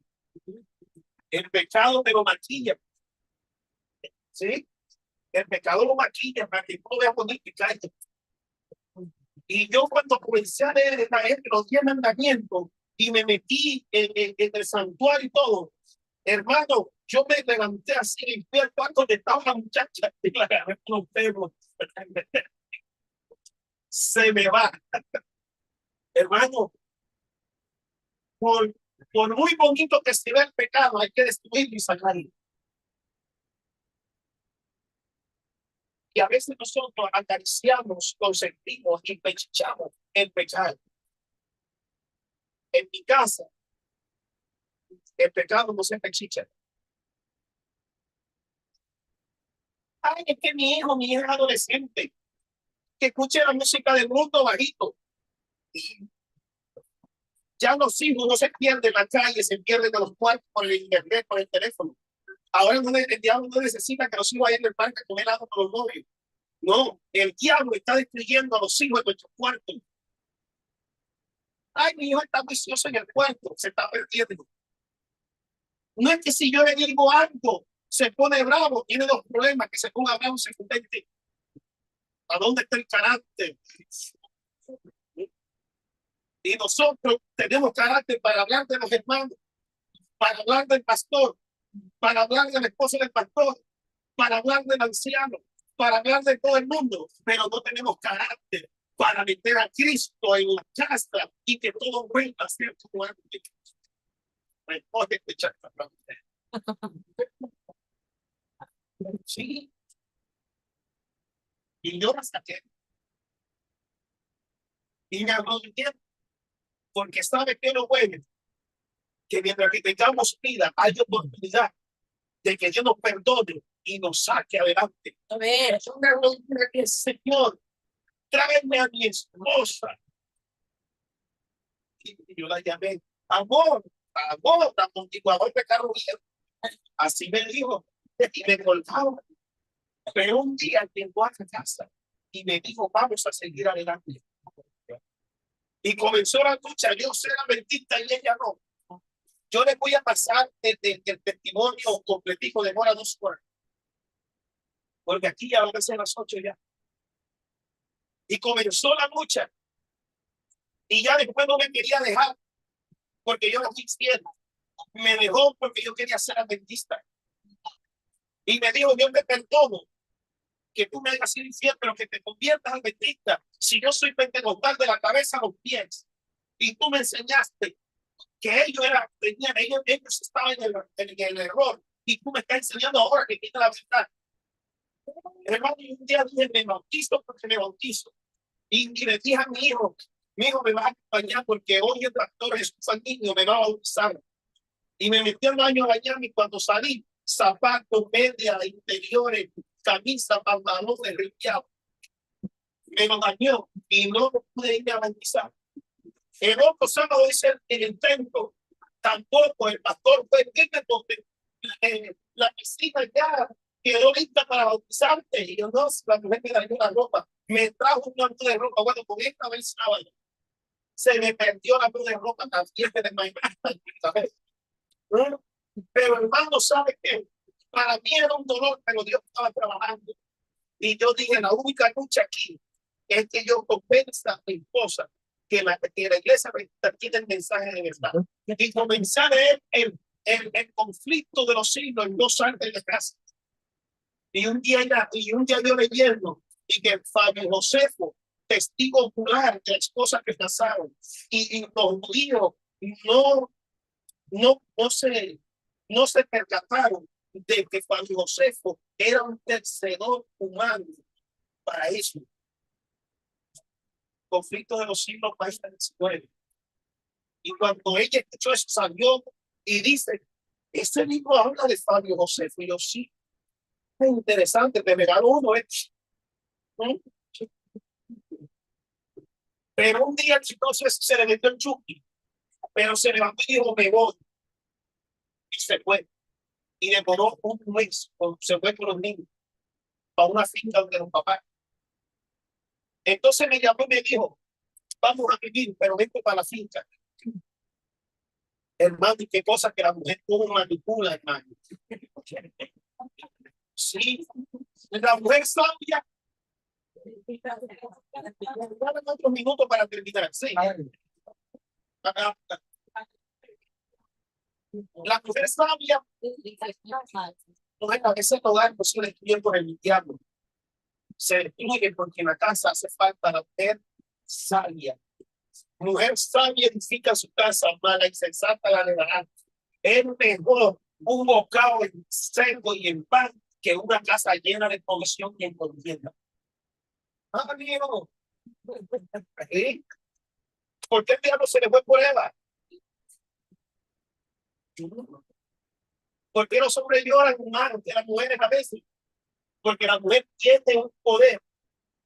El pecado te lo maquilla. ¿Sí? El pecado lo maquilla para que no veas bonito y calle. Y yo cuando comencé a leer los 10 mandamientos y me metí en el santuario y todo, hermano, yo me levanté así y fui al cuarto donde estaba la muchacha y la agarré con los perros. Se me va. Hermano, por muy bonito que se vea el pecado, hay que destruirlo y sacarlo. Y a veces nosotros acariciamos, consentimos y pechamos el pecado. En mi casa, el pecado no se pechicha. Ay, es que mi hijo es adolescente, que escuche la música del mundo bajito. Ya los hijos no se pierden en la calle, se pierden en los cuartos por el internet, por el teléfono. Ahora el diablo no necesita que los hijos vayan en el parque a comer helado con los novios. No, el diablo está destruyendo a los hijos de nuestros cuartos. Ay, mi hijo está vicioso en el cuarto, se está perdiendo. No es que si yo le digo algo, se pone bravo, tiene dos problemas, que se ponga bravo, se contente. ¿A dónde está el carácter? Y nosotros tenemos carácter para hablar de los hermanos, para hablar del pastor, para hablar del esposo del pastor, para hablar del anciano, para hablar de todo el mundo, pero no tenemos carácter para meter a Cristo en la casa y que todo vuelva a ser como antes. Sí. Y yo la saqué. Y me habló de tiempo, porque sabe que lo bueno, que mientras que tengamos vida, hay oportunidad de que Dios nos perdone y nos saque adelante. A ver, es una rodilla que Señor, tráeme a mi esposa. Y yo la llamé, amor, amortiguador de carro viejo. Así me dijo, y me colgaba. Pero un día llegó a casa y me dijo, vamos a seguir adelante. Y comenzó la lucha, yo soy adventista y ella no. Yo les voy a pasar el testimonio completico de Mora 2 horas. Porque aquí ya van a ser las 8 ya. Y comenzó la lucha. Y ya después no me quería dejar, porque yo no fui fiel. Me dejó porque yo quería ser adventista. Y me dijo, yo te perdono, que tú me hagas ir infiel, pero que te conviertas al adventista. Si yo soy pentecostal de la cabeza a los pies, y tú me enseñaste que ellos estaban en el error, y tú me estás enseñando ahora que tiene la verdad. Hermano, un día dije, me bautizo porque me bautizo. Y le dije a mi hijo me va a acompañar porque hoy el pastor Jesús Niño me va a bautizar. Y me metí al baño a bañarme y cuando salí, zapatos, medias, interiores, camisa, pantalón derritiado. Me lo dañó y no pude irme a bautizar. El otro sábado hice el intento, tampoco el pastor fue porque la piscina ya quedó lista para bautizarte. Y yo no, la mujer me dañó la ropa. Me trajo un manto de ropa. Bueno, con esta vez sábado se me perdió la de ropa también de mañana. Pero hermano, ¿sabe qué? Para mí era un dolor, pero Dios estaba trabajando. Y yo dije, la única lucha aquí es que yo convenza a mi esposa que la iglesia tiene el mensaje de verdad. Y comenzar el conflicto de los siglos en 2 años de casa. Y un día yo leyendo y que Fabio Josefo, testigo ocular de las cosas que pasaron, y los judíos no se percataron de que Fabio Josefo era un tercedor humano para eso. Conflicto de los siglos más XIX. Y cuando ella escuchó eso, salió y dice, ese libro habla de Fabio Josefo. Y yo, sí, es interesante, te regalo uno. Pero un día el chico se le metió el chuki, pero se levantó y dijo, me voy. Y se fue. Y demoró un mes, se fue con los niños, a una finca donde los papás. Entonces me llamó y me dijo, vamos a vivir, pero vente para la finca. Hermano, y qué cosa que la mujer tuvo manipula, hermano. Sí, la mujer sabia. Otros minutos para terminar. Sí. La mujer sabia, a veces no da no se destruye por el diablo. Se destruye porque en la casa hace falta la mujer sabia. Mujer sabia edifica su casa, mala y sensata la levantará. Es mejor un bocado en seco y en pan que una casa llena de provisión y en contienda. Amigo, ¿sí? ¿Por qué el diablo se le fue por Eva? ¿Por qué los hombres lloran más que las mujeres a veces? Porque la mujer tiene un poder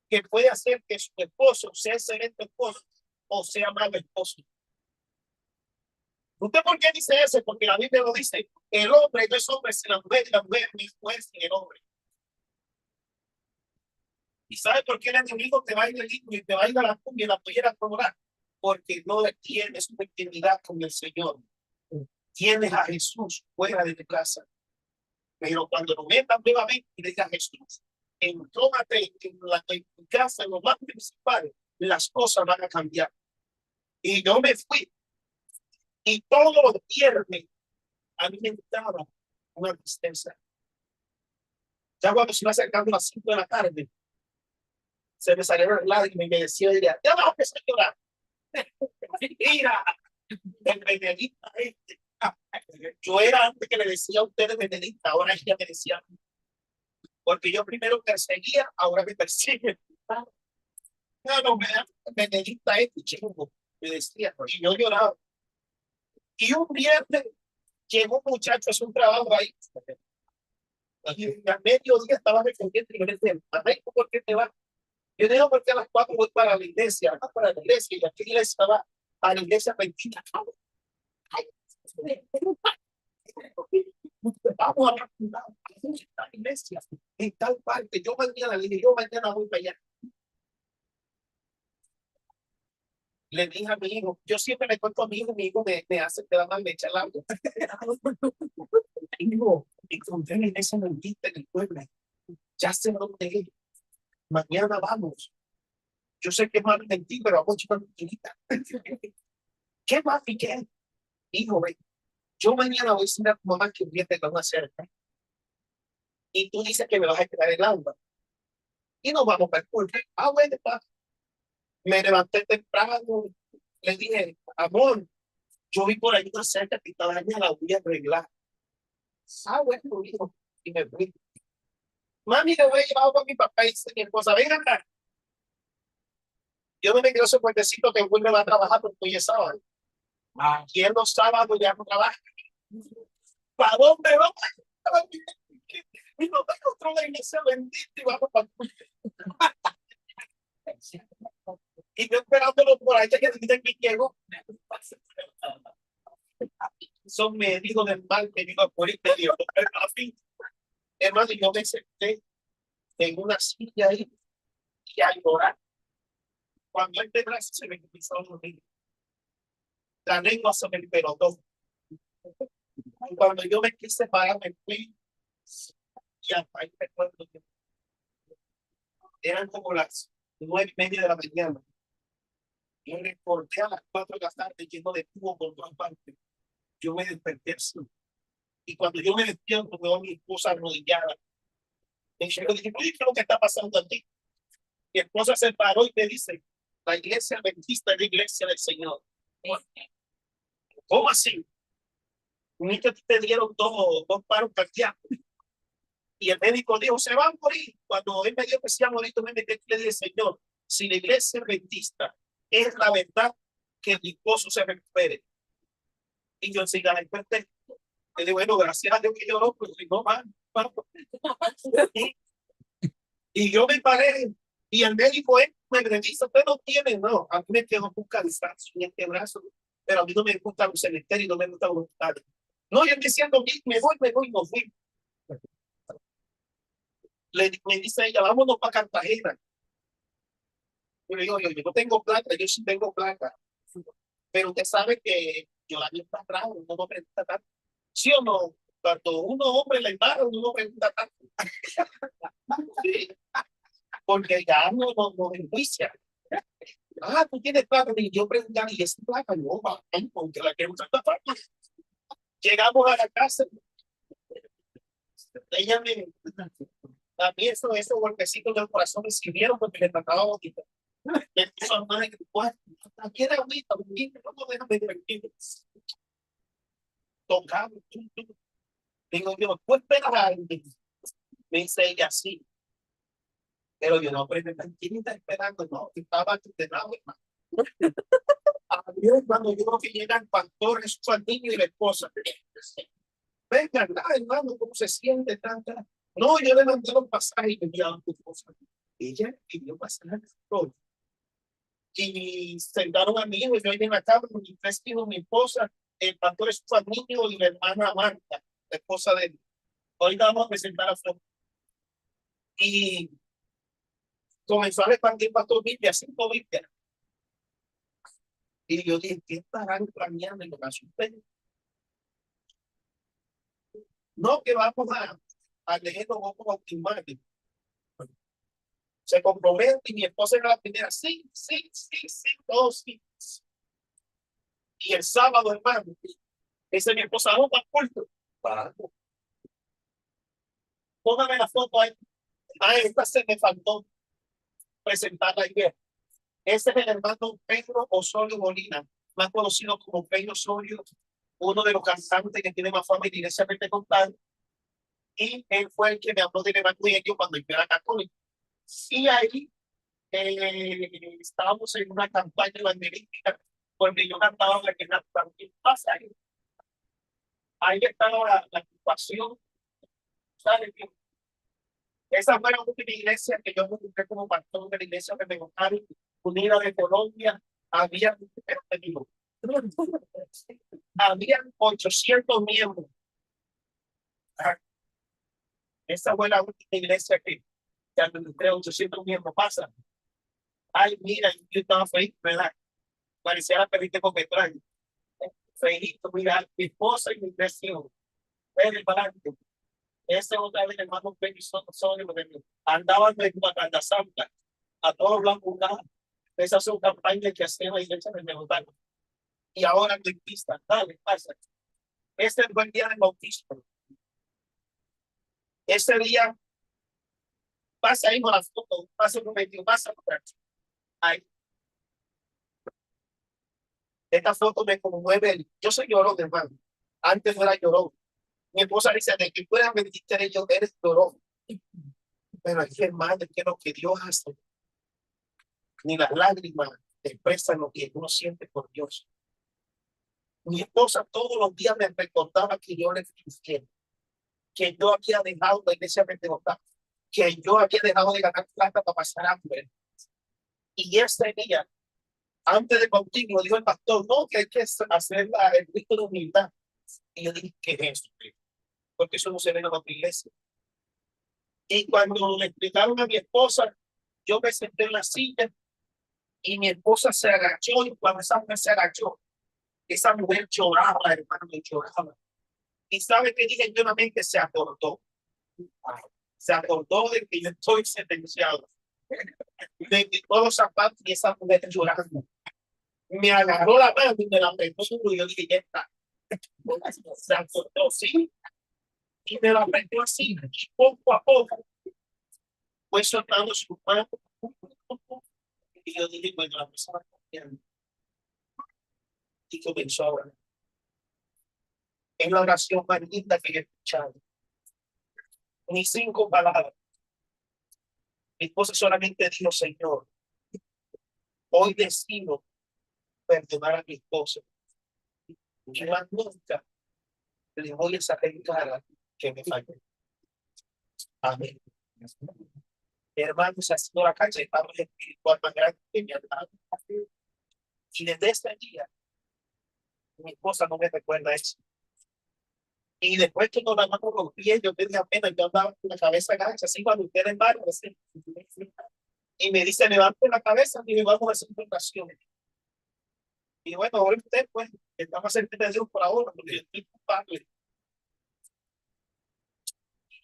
que puede hacer que su esposo sea excelente esposo o sea malo esposo. ¿Usted por qué dice eso? Porque la Biblia lo dice. El hombre no es hombre sin la mujer y la mujer no es mujer sin el hombre. ¿Y sabe por qué el enemigo te va a ir el y te va a ir a la cumbia y la pollera a cobrar? Porque no tienes una intimidad con el Señor. Tienes a Jesús fuera de tu casa. Pero cuando lo metan nuevamente y le digas a Jesús, entrómate en tu casa, en los más principales, las cosas van a cambiar. Y yo me fui. Y todos los viernes a mí me gustaba una tristeza. Ya cuando se iba acercando a las 5 de la tarde, se me salieron las lágrimas y me decía, ya vas a empezar a llorar. Mira, el Benedicta este. Yo era antes que le decía a ustedes Benedicta, ahora ella me decía, porque yo primero perseguía, ahora me persigue. No, Benedicta este chico, me decía, y yo lloraba. Y un viernes llegó un muchacho a hacer un trabajo ahí. Y a mediodía estaba recogiendo y yo le decía, ¿por qué te vas? Yo digo, porque a las 4 voy para la iglesia, para la iglesia, y aquí le estaba a la iglesia bendita. Vamos a la iglesia en tal parte. Yo mañana voy para allá. Le dije a mi hijo, yo siempre le cuento a mi hijo me hace que da mal leche al agua. Hijo, encontré la iglesia bendita en el pueblo. Ya sé dónde es. Mañana vamos. Yo sé que es más de ti, pero vamos a una bendita. ¿Qué más, Miguel? Hijo, yo mañana voy a decir a tu mamá que un día te van a hacer. Y tú dices que me vas a quedar el agua. y nos vamos para el culto. Ah, bueno, pa. Me levanté temprano, le dije, amor, yo vi por ahí una cerca que estaba dañada, la voy a arreglar. Ah, bueno, hijo, y me fui. Mami, le voy a llevar a mi papá y dice mi esposa, ven acá. Yo no me quiero ese puentecito que vuelve a trabajar porque hoy es sábado. Aquí en los sábados ya no trabaja. ¿Para dónde vamos? Mi papá encontró la iglesia bendita y vamos para y yo esperándolo por ahí que dicen que llegó. Son médicos del mal, médicos por el medio. Hermano, yo me senté en una silla ahí y a llorar. Cuando este brazo se me empezó a dormir, la lengua se me pelotó. Y cuando yo me quise parar, me fui y ahí recuerdo que eran como las 9:30 de la mañana. Yo recordé a las 4 de la tarde lleno de tubo por todas partes. Yo me desperté así. Y cuando yo me despierto, veo a mi esposa arrodillada. Y yo le dije, oye, ¿qué es lo que está pasando aquí? Mi esposa se paró y me dice, la iglesia adventista es la iglesia del Señor. ¿Cómo así? Ni que te dieron dos paros cardíacos. Y el médico dijo, se van a morir. Cuando él me dijo que se iba a morir, me metí y le dije, Señor, si la iglesia adventista es la verdad, que mi esposo se recupere. Y yo enseguida me desperté. Le digo, bueno, gracias a Dios que yo no, pero si no, man. Y yo me paré y el médico me revisa, usted no tiene, no, a mí me quedó un cansancio en este brazo, pero a mí no me gusta los cementerios, no me gusta los hospitales. No, yo diciendo, me voy, no fui. Me dice ella, vámonos para Cartagena. Yo le digo, yo no tengo plata, yo sí tengo plata, pero usted sabe que yo la vi está atrás, uno no pregunta tanto. ¿Sí o no? Cuando uno hombre le embarra, uno no pregunta tanto. Sí, porque ya no enjuicia. Ah, tú tienes plata. Y yo preguntaba, ¿y esa plata? No, va, porque la quiero usar plata. Llegamos a la casa. Ella a mí esos golpecitos del corazón me sirvieron porque le trataba bonito. Me puso a mano en el cuarto. Quiere ahorita, no déjame tranquilo. Tocamos. Digo yo, ¿tú esperas a alguien? Me dice ella, sí. Pero yo no, pero ¿quién está esperando? No, estaba condenado, hermano. A mí cuando yo que llegan pastores, su niño y la esposa. Venga, hermano, ¿cómo se siente tanta? No, yo le mandé los pasajes y me enviaban tu esposa. Ella pidió pasajes todo. Y sentaron a mi hijo y yo en la cama con mi tres hijos, mi esposa, el pastor es su niño y la hermana Marta, la esposa de él. Hoy vamos a presentar a Flor. Y comenzó a repartir pastor Biblia, 5 Biblias. Y yo dije, ¿qué estarán planeando? Y lo que asusté. No, que vamos a leer los ojos bautismales. Se compromete y mi esposa era la primera, sí, todos sí. Y el sábado, hermano, dice mi esposa, vamos para el culto. Vamos. Póngame la foto ahí. A esta se me faltó presentar la idea. Ese es el hermano Pedro Osorio Molina, más conocido como Pedro Osorio, uno de los cantantes que tiene más fama en la iglesia pentecostal. Y él fue el que me habló del evangelio cuando yo era católico. Y ahí estábamos en una campaña evangelística donde yo cantaba la que también pasa ahí. Ahí estaba la ocupación, ¿sabes? Esa fue la última iglesia que yo me encontré como pastor de la iglesia pentecostal unida de Colombia. Había 800 miembros. Esa fue la última iglesia que administré 800 miembros. Pasa. Ay, mira, yo estaba feliz, ¿verdad? Parecía la perrita con metraje. Feliz, mira, mi esposa y mi 3 hijos. Ven para adelante. Ese otra vez, hermano, andaban en una santa a todos los lados. Esas son campañas que hacen la iglesia de Mejotano. Y ahora no hay pista. Dale, pasa. Este fue el día del bautismo. Ese día pasa ahí con la foto, pasa un momento, pasa por aquí. Ahí. Esta foto me conmueve. Yo soy llorón, hermano. Antes no era llorón. Mi esposa dice, de que fuera 23, yo eres llorón. Pero aquí, hermano, es que lo que Dios hace, ni las lágrimas expresan lo que uno siente por Dios. Mi esposa todos los días me recordaba que yo le fui infiel, que yo había dejado la iglesia pentecostal, que yo había dejado de ganar plata para pasar hambre. Y ese día, antes de bautismo, dijo el pastor, no, que hay que hacer el rito de humildad. Y yo dije, ¿qué es eso? Porque eso no se ve en la iglesia. Y cuando le explicaron a mi esposa, yo me senté en la silla y mi esposa se agachó, y cuando esa mujer se agachó, esa mujer lloraba, hermano, lloraba. Y sabe que dije, yo que se acordó. Se acordó de que yo estoy sentenciado. De que todos los zapatos y esa mujer llorando. Me agarró la mano y me la apretó y yo dije, ya está. Se acordó, sí. Y me la apretó así, poco a poco. Fue soltando su mano. Y yo dije, bueno, la persona está bien. Y comenzó a orar. Es la oración más linda que he escuchado. Ni 5 palabras. Mi esposa solamente dijo, Señor, hoy decido perdonar a mi esposa. Y más nunca le voy a sacar en cara que me falló. Amén. Hermanos, ha sido la cachetada espiritual más grande que me ha dado. Y desde ese día, mi esposa no me recuerda eso. Y después que nos la mano con los pies, yo tenía pena, yo andaba con la cabeza gacha, así cuando usted en barro, así. Y me dice, levante la cabeza y vamos a hacer una oración. Y bueno, ahora usted, pues, estamos en de Dios por ahora, porque yo estoy culpable.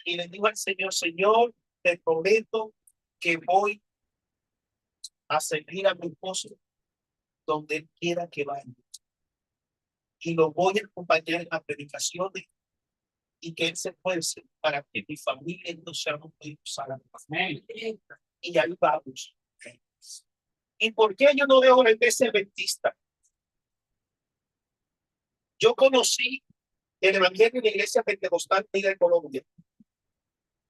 Y le digo al Señor, Señor, te prometo que voy a seguir a mi esposo donde él quiera que vaya. Y lo voy a acompañar en las predicaciones y que él se esfuerce para que mi familia no seamos salvos. Y ahí vamos. ¿Y por qué yo no veo la iglesia adventista? Yo conocí el evangelio de la iglesia pentecostal de Colombia.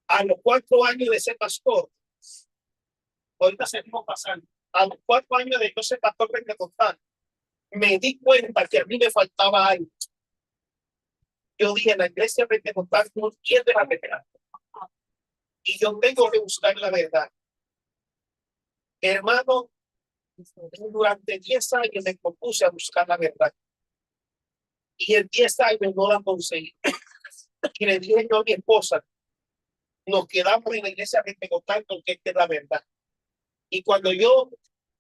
A los 4 años de ser pastor, ahorita seguimos pasando, a los 4 años de yo ser pastor pentecostal, me di cuenta que a mí me faltaba algo. Yo dije, la iglesia pentecostal no quiere la verdad. Y yo tengo que buscar la verdad. Hermano, durante 10 años me propuse a buscar la verdad. Y en 10 años no la conseguí. Y le dije yo a mi esposa, nos quedamos en la iglesia pentecostal porque es la verdad. Y cuando yo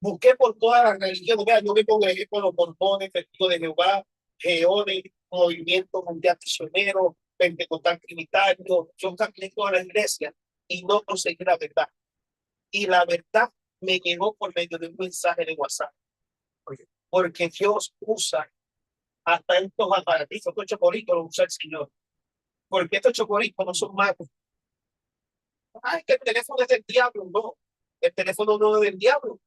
busqué por todas las religiones, vea, yo me congregué con los mormones, testigos de Jehová, Geones, Movimiento Mundial Misionero, Pentecostal Trinitario, yo cambié toda la iglesia y no conseguí la verdad. Y la verdad me llegó por medio de un mensaje de WhatsApp. Porque Dios usa hasta estos aparatitos, estos chocolitos los usa el Señor. Porque estos chocolitos no son malos. Ay, que el teléfono es del diablo, no. El teléfono no es del diablo.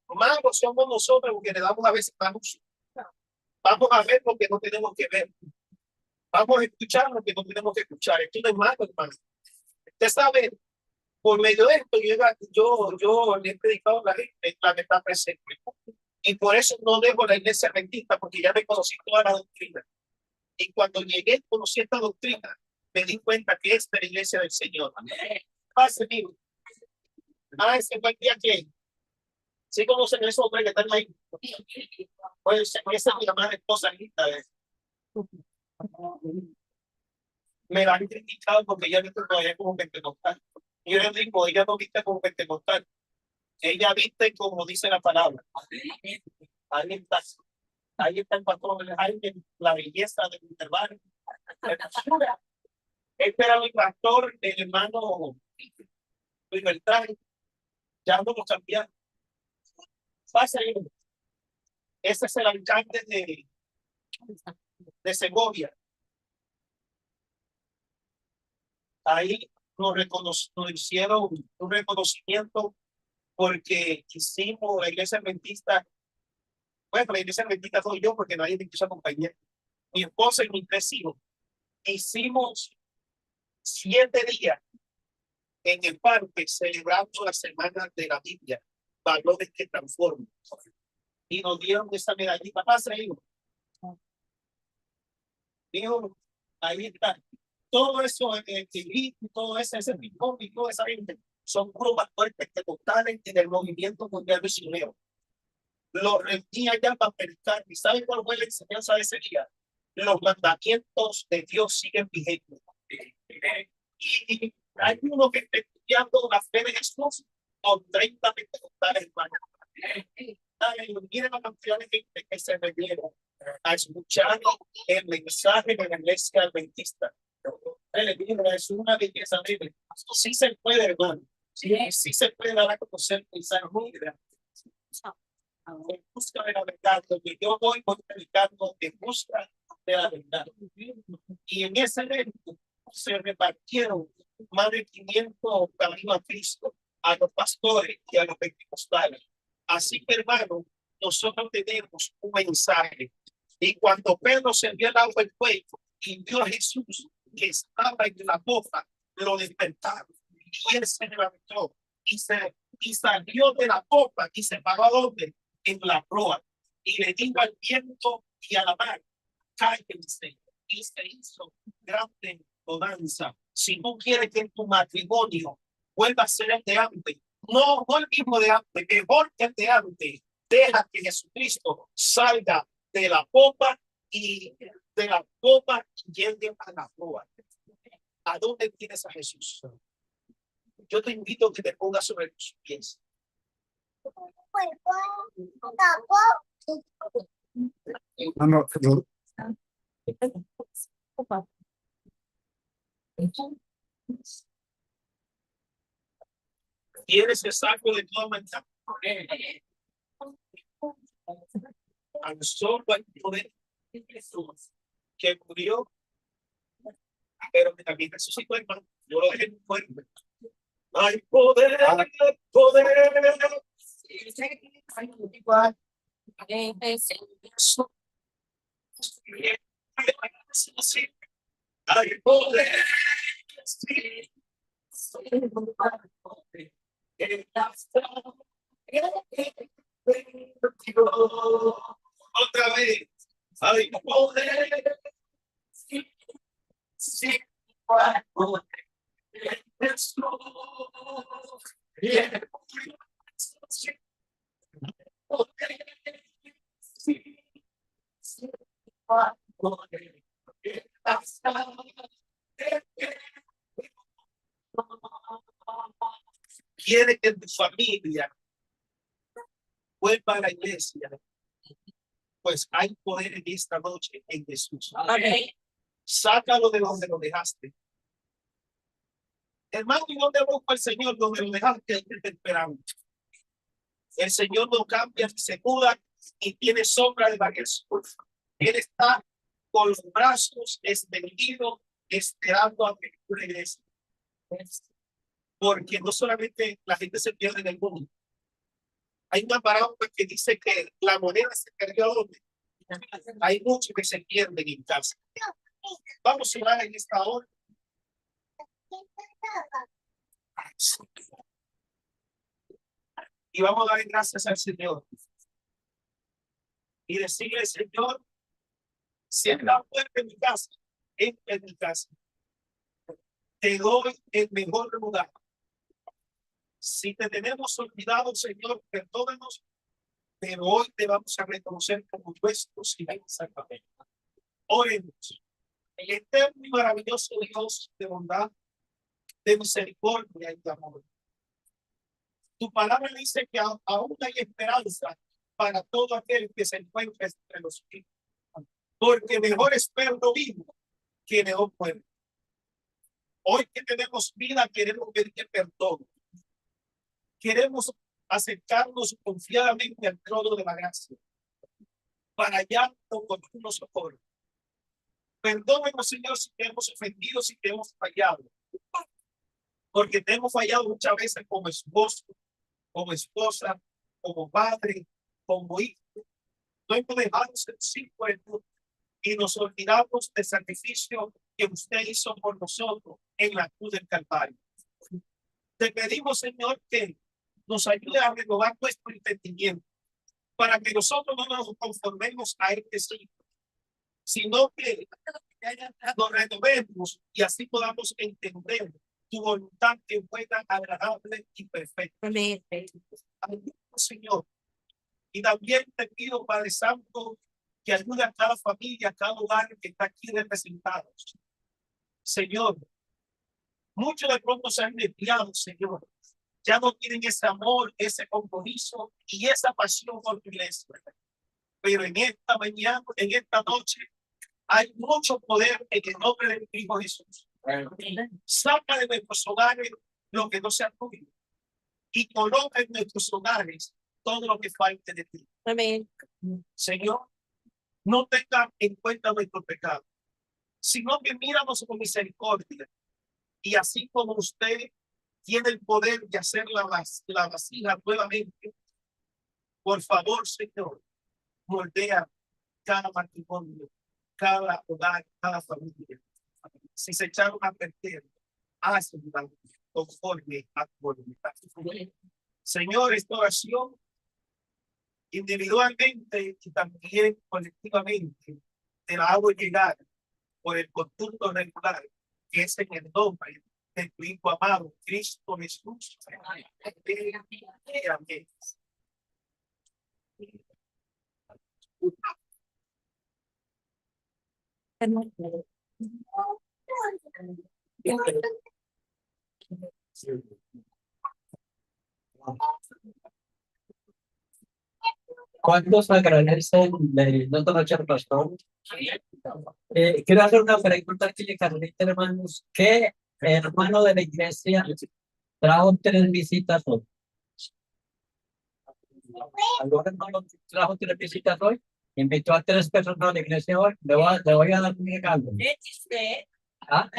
Magos somos nosotros porque le damos a veces la luz. Vamos a ver lo que no tenemos que ver. Vamos a escuchar lo que no tenemos que escuchar. Esto no es malo, hermano. Usted sabe, por medio de esto, yo le he predicado a la gente, la que está presente. Y por eso no dejo la iglesia adventista, porque ya me conocí toda la doctrina. Y cuando llegué, conocí esta doctrina, me di cuenta que esta es la iglesia del Señor. Pase, amigo. Ese fue el día que sí conocen a esos hombres que están ahí. Pues esa es mi amada esposa linda. Me la han criticado porque ella viste todavía como pentecostal. Y yo les digo, ella no viste como pentecostal. Ella viste como dice la palabra. Ahí está. Ahí está el patrón, ahí la belleza de mi hermano. Este era mi pastor, el hermano Luis Beltrán. Ya no lo cambiaron. Pasa ahí. Ese es el alcalde de Segovia. Ahí nos hicieron un reconocimiento porque hicimos la iglesia adventista. Bueno, la iglesia adventista soy yo porque nadie me quiso acompañar. Mi esposa y mis 3 hijos. Hicimos 7 días en el parque celebrando la semana de la Biblia, valores que transforman. Y nos dieron esa medallita. Pasa, hijo. Dijo, ahí está. Todo eso, todo ese picón y toda esa gente son grupos pentecostales en el movimiento mundial misionero. Los rendía ya para predicar. ¿Y saben cuál fue la enseñanza de ese día? Los mandamientos de Dios siguen vigentes. Y hay uno que está estudiando la fe de Jesús con 30 pentecostales, hermanos. Miren la cantidad de gente que se reunieron a escuchar el mensaje de la iglesia adventista. Es una belleza libre. Sí se puede, hermano. Sí se puede dar a conocer el mensaje en busca de la verdad. Lo que yo voy predicando en busca de la verdad. Y en ese evento se repartieron más de 500 caminos a Cristo a los pastores y a los pentecostales. Así que, hermano, nosotros tenemos un mensaje. Y cuando Pedro se vio el agua del cuello y vio a Jesús que estaba en la boca, lo despertaron. Y él se levantó y salió de la copa y se paró a donde, en la proa, y le dijo al viento y a la mar, cállense. Y se hizo grande bonanza. Si tú quieres que en tu matrimonio vuelva a ser el de antes, no el mismo de antes, mejor que el de antes, deja que Jesucristo salga de la copa y llegue a la proa. ¿A dónde tienes a Jesús? Yo te invito a que te pongas sobre tus pies. Tienes el saco de toda maldad. Al solo hay poder de Jesús que murió, pero que también resucitó, hermano. Yo lo dejé en fuerte. Hay poder, poder. Hay poder. Otra vez. Hay poder. Sí. Quiere que tu familia vuelva a la iglesia, pues hay poder en esta noche en Jesús. Sácalo de donde lo dejaste. Hermano, ¿y dónde busca el Señor? Donde lo dejaste, ahí te esperamos. El Señor no cambia ni se muda y tiene sombra de variación. Él está con los brazos extendidos, esperando a que tú regreses. Porque no solamente la gente se pierde en el mundo. Hay una parábola que dice que la moneda se perdió a donde. Hay muchos que se pierden en casa. Vamos a orar en esta hora. Y vamos a dar gracias al Señor. Y decirle, Señor, si en la puerta de mi casa, entra en mi casa. Te doy el mejor lugar. Si te tenemos olvidado, Señor, perdónanos, pero hoy te vamos a reconocer como nuestro Señor Salvador. Oremos. El eterno y maravilloso Dios de bondad, de misericordia y de amor. Tu palabra dice que aún hay esperanza para todo aquel que se encuentra entre los vivos. Porque mejor es perro vivo que león muerto. Hoy que tenemos vida, queremos pedirte perdón. Queremos acercarnos confiadamente al trono de la gracia para hallar oportuno socorro. Perdónenos, Señor, si te hemos ofendido, si te hemos fallado. porque te hemos fallado muchas veces como esposo, como esposa, como padre, como hijo. No hemos dejado ser hijos de Dios y nos olvidamos del sacrificio que usted hizo por nosotros en la cruz del Calvario. Te pedimos, Señor, que nos ayude a renovar nuestro entendimiento para que nosotros no nos conformemos a este siglo, sino que nos renovemos y así podamos entender tu voluntad que es buena, agradable y perfecta.
Amén.
Señor. Y también te pido, Padre Santo, que ayude a cada familia, a cada hogar que está aquí representados. Señor, muchos de pronto se han desviado, Señor. Ya no tienen ese amor, ese compromiso y esa pasión por tu iglesia. Pero en esta mañana, en esta noche, hay mucho poder en el nombre de mi Hijo Jesús. Saca de nuestros hogares lo que no sea tuyo y coloca en nuestros hogares todo lo que falte de ti.
Amén.
Señor, no tenga en cuenta nuestro pecado, sino que míranos con misericordia. Y así como usted tiene el poder de hacer la vasija nuevamente, por favor, Señor, moldea cada matrimonio, cada hogar, cada familia. Si se echaron a perder, hazlo conforme a tu voluntad. Señor, esta oración individualmente y también colectivamente te la hago llegar por el conducto regular que es en el nombre de tu Hijo amado Cristo Jesús. Amén.
¿Cuántos agradecen de no conocer pastor? Quiero hacer una pregunta aquí, Carlita, hermanos. ¿Qué hermano de la iglesia trajo 3 visitas hoy? ¿Algún hermano trajo 3 visitas hoy? Invitó a 3 personas a la iglesia hoy. Le voy a dar un regalo. ¿Ah?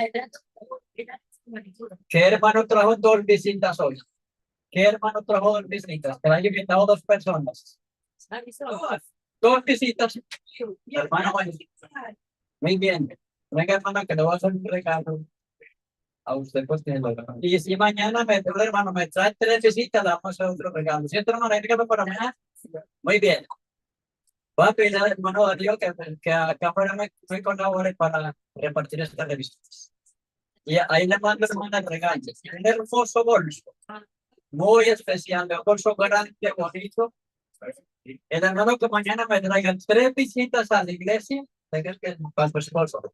¿Qué hermano trajo 2 visitas hoy? ¿Qué hermano trajo 2 visitas? Que haya invitado 2 personas. 2 visitas. Hermano, muy bien. Venga, hermano, que le voy a hacer un regalo a usted. Pues, y si mañana hermano, me trae 3 visitas, le vamos a hacer otro regalo. ¿Cierto, hermano? Dígame para mañana. Muy bien. Voy a pedir al hermano Darío que acá afuera me colabore para repartir estas revistas. Y ahí le mando, hermano, el regalo. Un hermoso bolso. Muy especial, un bolso grande, bonito. El hermano que mañana me traigan 3 visitas a la iglesia, tenga que para su esposo.